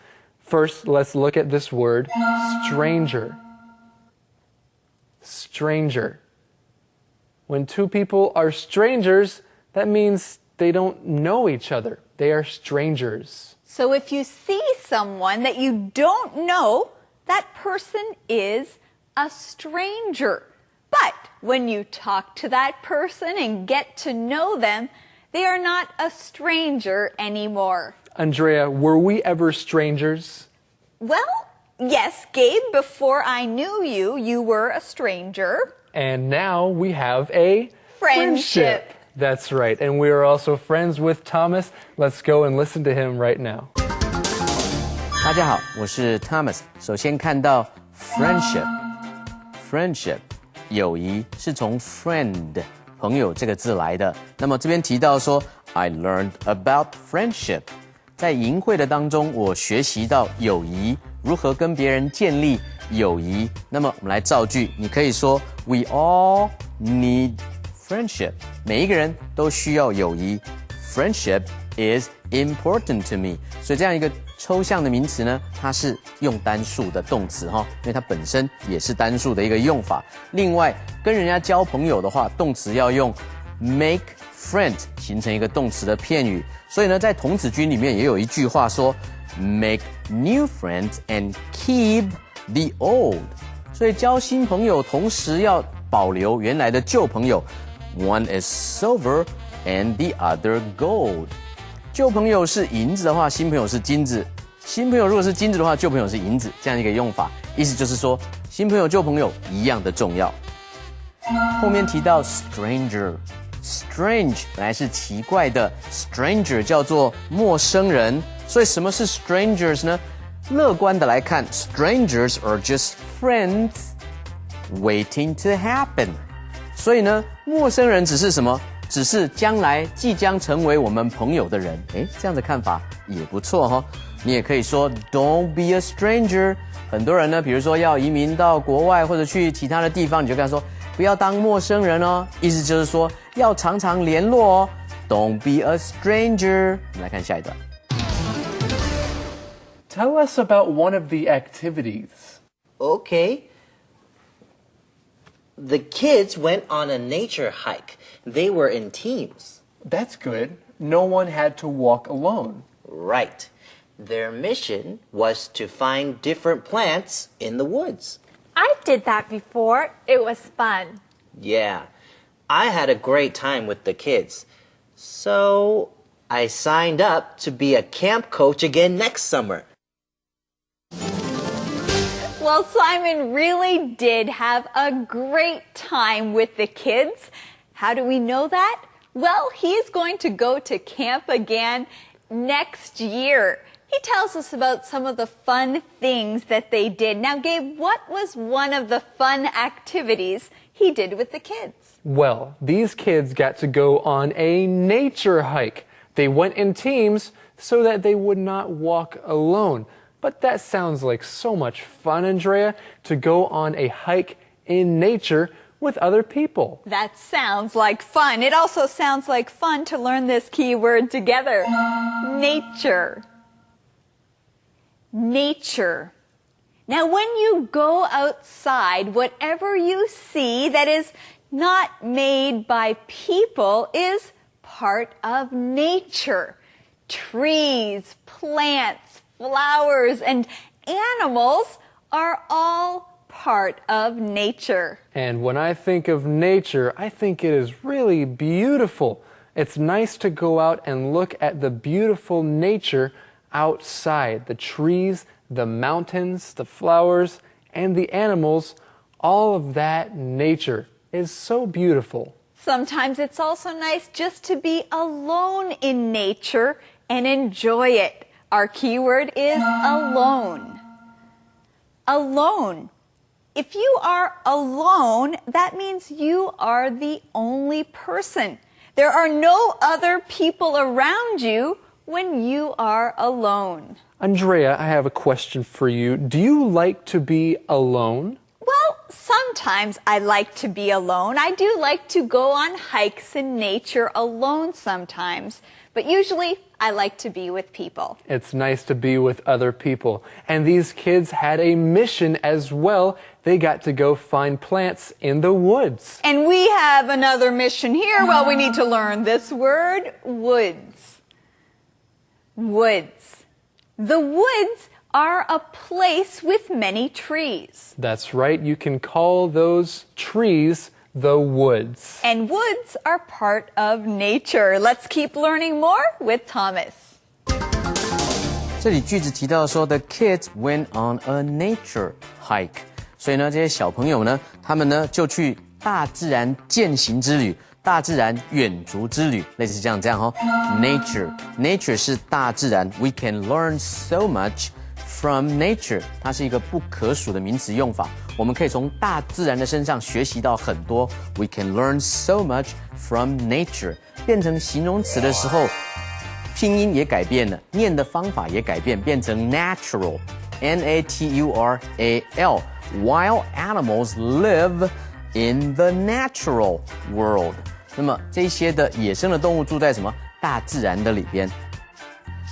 First, let's look at this word, stranger. Stranger. When two people are strangers, that means they don't know each other. They are strangers. So if you see someone that you don't know, that person is a stranger. But when you talk to that person and get to know them, they are not a stranger anymore. Andrea, were we ever strangers? Well, yes, Gabe, before I knew you, you were a stranger. And now we have a friendship. That's right. And we are also friends with Thomas. Let's go and listen to him right now. 大家好，我是 Thomas。首先看到 friendship， 友谊是从 friend 朋友这个字来的。那么这边提到说 I learned about friendship， 在营会的当中，我学习到友谊，如何跟别人建立友谊。那么我们来造句，你可以说 We all need friendship， 每一个人都需要友谊。Friendship is important to me， 所以这样一个抽象的名词呢，它是用单数的动词哈，因为它本身也是单数的一个用法。另外，跟人家交朋友的话，动词要用 make friend 形成一个动词的片语。所以呢，在童子军里面也有一句话说 make new friends and keep the old， 所以交新朋友同时要保留原来的旧朋友。One is silver and the other gold。旧朋友是银子的话，新朋友是金子；新朋友如果是金子的话，旧朋友是银子，这样一个用法，意思就是说，新朋友、旧朋友一样的重要。后面提到 stranger，strange 本来是奇怪的 ，stranger 叫做陌生人，所以什么是 strangers 呢？乐观的来看 ，strangers are just friends waiting to happen。所以呢，陌生人只是什么？只是将来即将成为我们朋友的人。诶，这样的看法也不错哈。你也可以说 Don't be a stranger。很多人呢，比如说要移民到国外或者去其他的地方，你就跟他说不要当陌生人哦。意思就是说要常常联络哦。Don't be a stranger。我们来看下一段。Tell us about one of the activities. Okay. The kids went on a nature hike. They were in teams. That's good. No one had to walk alone. Right. Their mission was to find different plants in the woods. I did that before. It was fun. Yeah. I had a great time with the kids. So I signed up to be a camp coach again next summer. Well, Simon really did have a great time with the kids. How do we know that? Well, he's going to go to camp again next year. He tells us about some of the fun things that they did. Now, Gabe, what was one of the fun activities he did with the kids? Well, these kids got to go on a nature hike. They went in teams so that they would not walk alone. But that sounds like so much fun, Andrea, to go on a hike in nature with other people. That sounds like fun. It also sounds like fun to learn this key word together. Nature. Nature. Now, when you go outside, whatever you see that is not made by people is part of nature. Trees, plants, flowers, and animals are all part of nature. And when I think of nature, I think it is really beautiful. It's nice to go out and look at the beautiful nature outside. The trees, the mountains, the flowers, and the animals, all of that nature is so beautiful. Sometimes it's also nice just to be alone in nature and enjoy it. Our keyword is alone. Alone. If you are alone, that means you are the only person. There are no other people around you when you are alone. Andrea, I have a question for you. Do you like to be alone? Well, sometimes I like to be alone. I do like to go on hikes in nature alone sometimes. But usually, I like to be with people. It's nice to be with other people. And these kids had a mission as well. They got to go find plants in the woods. And we have another mission here. Well, we need to learn this word, woods. Woods. The woods are a place with many trees. That's right. You can call those trees the woods. And woods are part of nature. Let's keep learning more with Thomas. 这里句子提到说 The kids went on a nature hike. 所以呢，这些小朋友呢，他们呢就去大自然践行之旅，大自然远足之旅，类似这样哦。Nature 是大自然。We can learn so much from nature. 它是一个不可数的名词用法。我们可以从大自然的身上学习到很多。We can learn so much from nature. 变成形容词的时候，拼音也改变了，念的方法也改变，变成 natural. Natural. Wild animals live in the natural world. 那么这些的野生的动物住在什么？大自然的里边。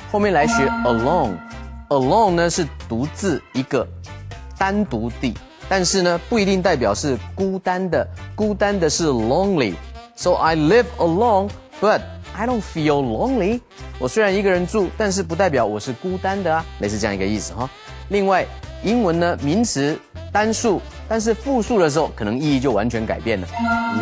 后面来学 alone 呢是独自一个，单独地，但是呢不一定代表是孤单的，孤单的是 lonely. So I live alone, but I don't feel lonely. 我虽然一个人住，但是不代表我是孤单的啊，类似这样一个意思哈。另外，英文呢名词单数，但是复数的时候可能意义就完全改变了。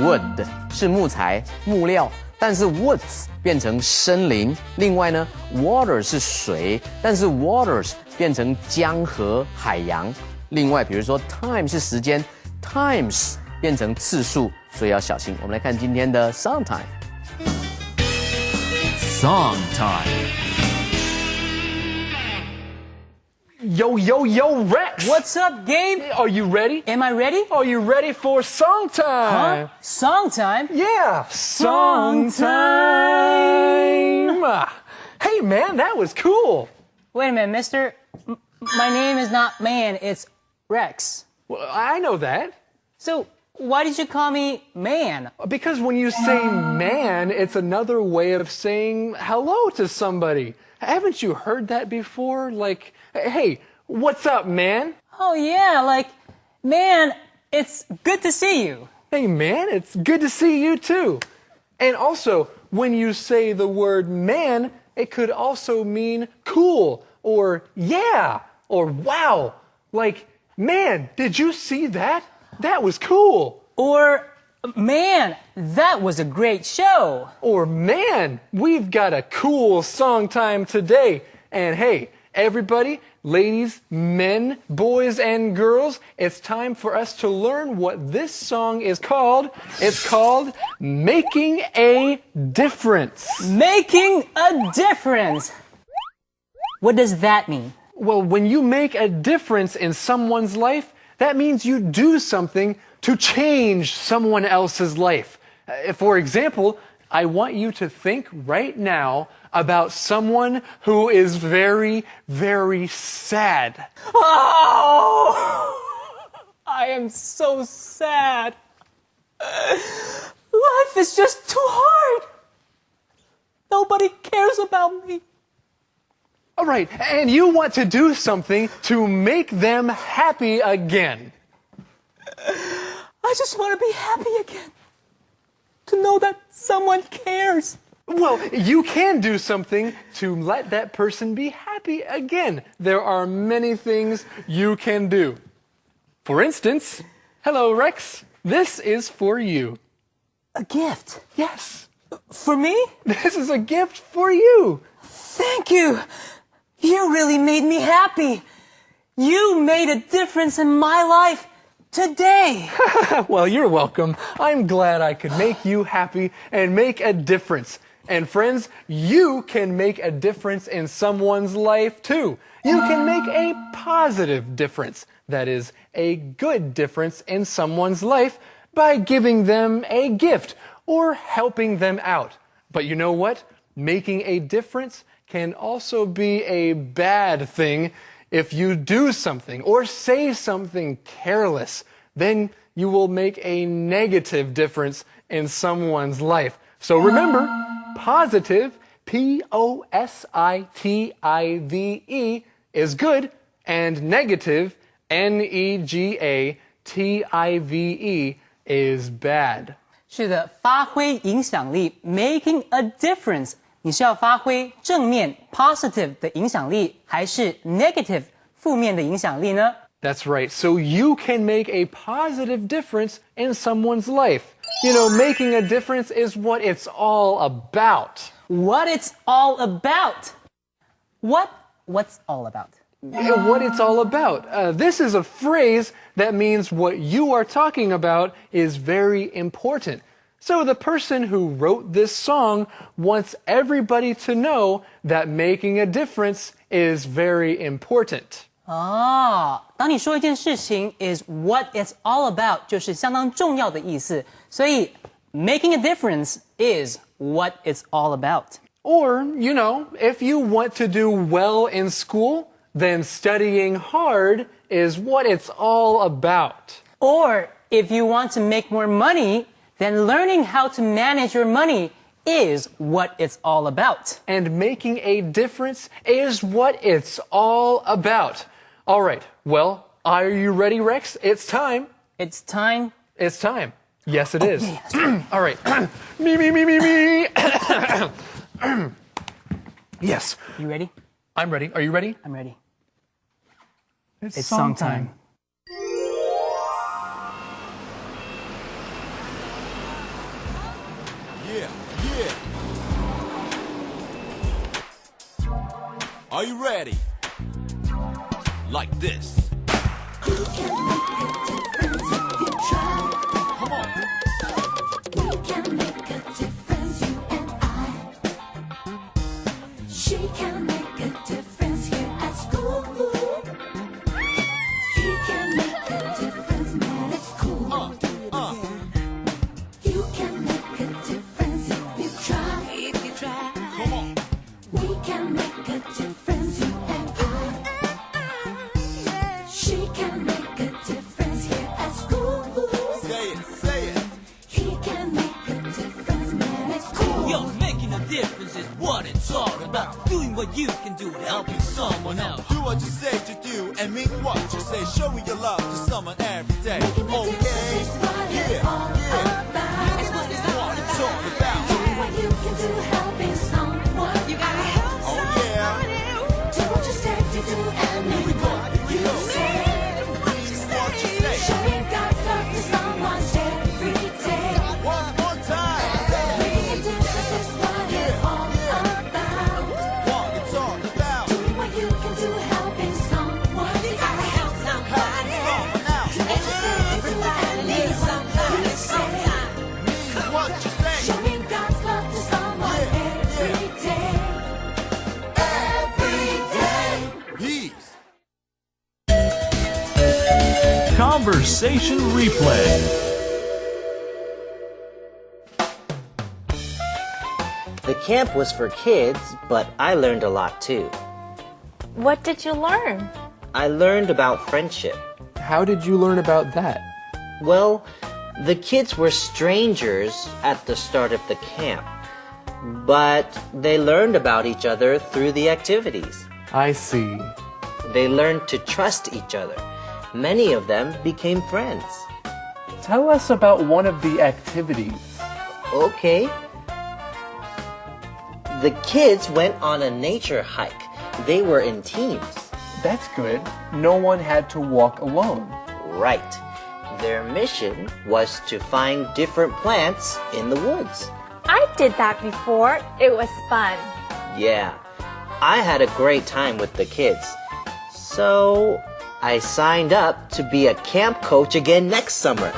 Wood 是木材、木料，但是 woods 变成森林。另外呢 water 是水，但是 waters 变成江河、海洋。另外比如说 time 是时间 ，times 变成次数，所以要小心。我们来看今天的 song time。Song time。Yo, Rex! What's up, Gabe? Are you ready? Am I ready? Are you ready for song time? Huh? Song time? Yeah, song time! Hey, man, that was cool. Wait a minute, mister. My name is not Man, it's Rex. Well, I know that. So, why did you call me Man? Because when you say man, it's another way of saying hello to somebody. Haven't you heard that before? Like, hey, what's up, man? Oh, yeah, like, man, it's good to see you. Hey, man, it's good to see you, too. And also, when you say the word man, it could also mean cool, or yeah, or wow. Like, man, did you see that? That was cool. Or, man, that was a great show. Or, man, we've got a cool song time today. And hey, everybody, ladies, men, boys, and girls, it's time for us to learn what this song is called. It's called Making a Difference. Making a difference. What does that mean? Well, when you make a difference in someone's life, that means you do something to change someone else's life. For example, I want you to think right now about someone who is very, very sad. Oh! I am so sad. Life is just too hard. Nobody cares about me. All right, and you want to do something to make them happy again. I just want to be happy again. To know that someone cares. Well, you can do something to let that person be happy again. There are many things you can do. For instance, hello, Rex. This is for you. A gift? Yes. For me? This is a gift for you. Thank you. You really made me happy. You made a difference in my life today. Well, you're welcome. I'm glad I could make you happy and make a difference. And friends, you can make a difference in someone's life too. You can make a positive difference. That is, a good difference in someone's life by giving them a gift or helping them out. But you know what? Making a difference can also be a bad thing. If you do something or say something careless, then you will make a negative difference in someone's life. So remember, positive, P-O-S-I-T-I-V-E, is good, and negative, N-E-G-A-T-I-V-E, is bad. 是的，发挥影响力 ，making a difference。你是要发挥正面 positive 的影响力，还是 negative 负面的影响力呢？ That's right. So you can make a positive difference in someone's life. You know, making a difference is what it's all about. What it's all about. What's all about? What it's all about. This is a phrase that means what you are talking about is very important. So the person who wrote this song wants everybody to know that making a difference is very important. 当你说一件事情 is what it's all about， 就是相当重要的意思。所以 making a difference is what it's all about. Or, you know, if you want to do well in school, then studying hard is what it's all about. Or if you want to make more money, then learning how to manage your money is what it's all about. And making a difference is what it's all about. All right, well, are you ready, Rex? It's time. It's time. It's time. Yes, it is. All right. Me. Yes. You ready? I'm ready. Are you ready? I'm ready. It's song time. Yeah. Are you ready? Like this. You can make a difference if you try. Come on. We can make a difference, you and I. She can make a difference here at school. He can make a difference, man, it's cool. You can make a difference if you try. Come on. We can make a difference, you and I. She can make a difference here at school. Say it. He can make a difference, man, it's cool. Yo, making a difference is what it's all about. Doing what you can do, helping someone else. Do what you say to do and mean what you say. Showing your love to someone every day. Making a difference is what it's all about. It's what it's all about. Doing what you can do, helping someone. You gotta help someone. Do what you say to do and mean what you say. Showing God's love to someone every day. One more time. Making a difference is what it's all about. What it's all about. Doing what you can do, helping someone. You gotta help somebody. Someone else. Do what you say to do and mean what you say. Mean what you say. Showing God's love to someone every day. Every day. Peace. Conversation replay. The camp was for kids, but I learned a lot too. What did you learn? I learned about friendship. How did you learn about that? Well, the kids were strangers at the start of the camp, but they learned about each other through the activities. I see. They learned to trust each other. Many of them became friends. Tell us about one of the activities. Okay. The kids went on a nature hike. They were in teams. That's good. No one had to walk alone. Right. Their mission was to find different plants in the woods. I did that before. It was fun. Yeah. I had a great time with the kids. So I signed up to be a camp coach again next summer.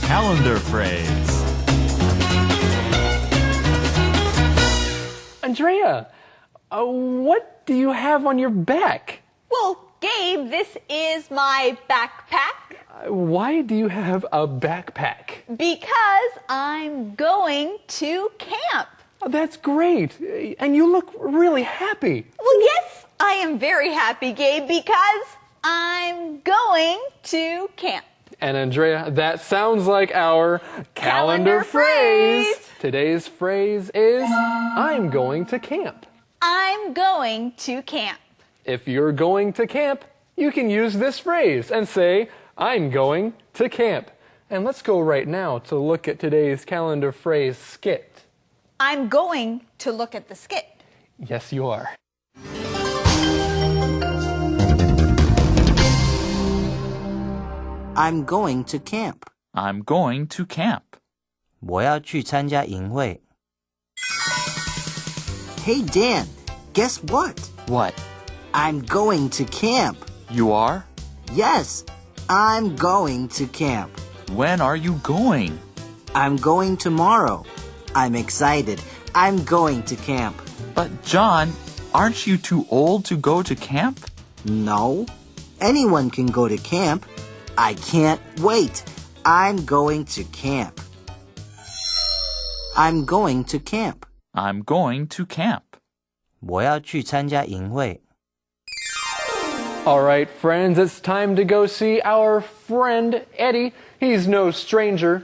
Calendar phrase. Andrea, what do you have on your back? Well, Gabe, this is my backpack. Why do you have a backpack? Because I'm going to camp. Oh, that's great. And you look really happy. Well, yes, I am very happy, Gabe, because I'm going to camp. And Andrea, that sounds like our calendar phrase. Today's phrase is, I'm going to camp. I'm going to camp. If you're going to camp, you can use this phrase and say, I'm going to camp. And let's go right now to look at today's calendar phrase skit. I'm going to look at the skit. Yes, you are. I'm going to camp. I'm going to camp. 我要去参加营会。Hey Dan, guess what? What? I'm going to camp. You are? Yes, I'm going to camp. When are you going? I'm going tomorrow. I'm excited. I'm going to camp. But John, aren't you too old to go to camp? No, anyone can go to camp. I can't wait. I'm going to camp. I'm going to camp. I'm going to camp. 我要去参加营会。All right, friends, it's time to go see our friend Eddie. He's no stranger.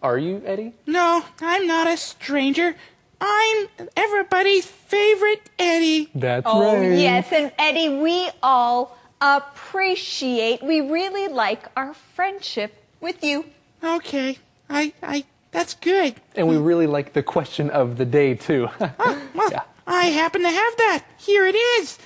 Are you, Eddie? No, I'm not a stranger. I'm everybody's favorite Eddie. That's right. right. Yes, and Eddie, we all we really like our friendship with you. Okay, that's good. And we really like the question of the day, too. Well, yeah. I happen to have that. Here it is.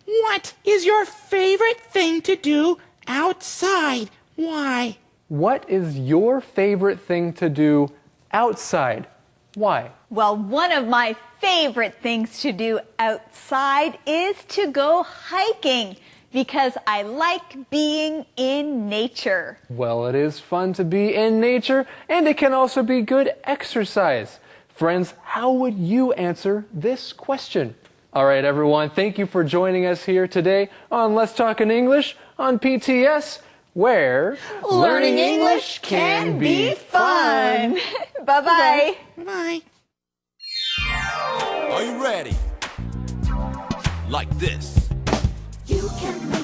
What is your favorite thing to do outside? Why? What is your favorite thing to do outside? Why? Well, one of my favorite things to do outside is to go hiking because I like being in nature. Well, it is fun to be in nature, and it can also be good exercise. Friends, how would you answer this question? All right, everyone, thank you for joining us here today on Let's Talk in English on PTS, where learning English can be fun. Bye-bye. Bye. Are you ready? Like this. You can make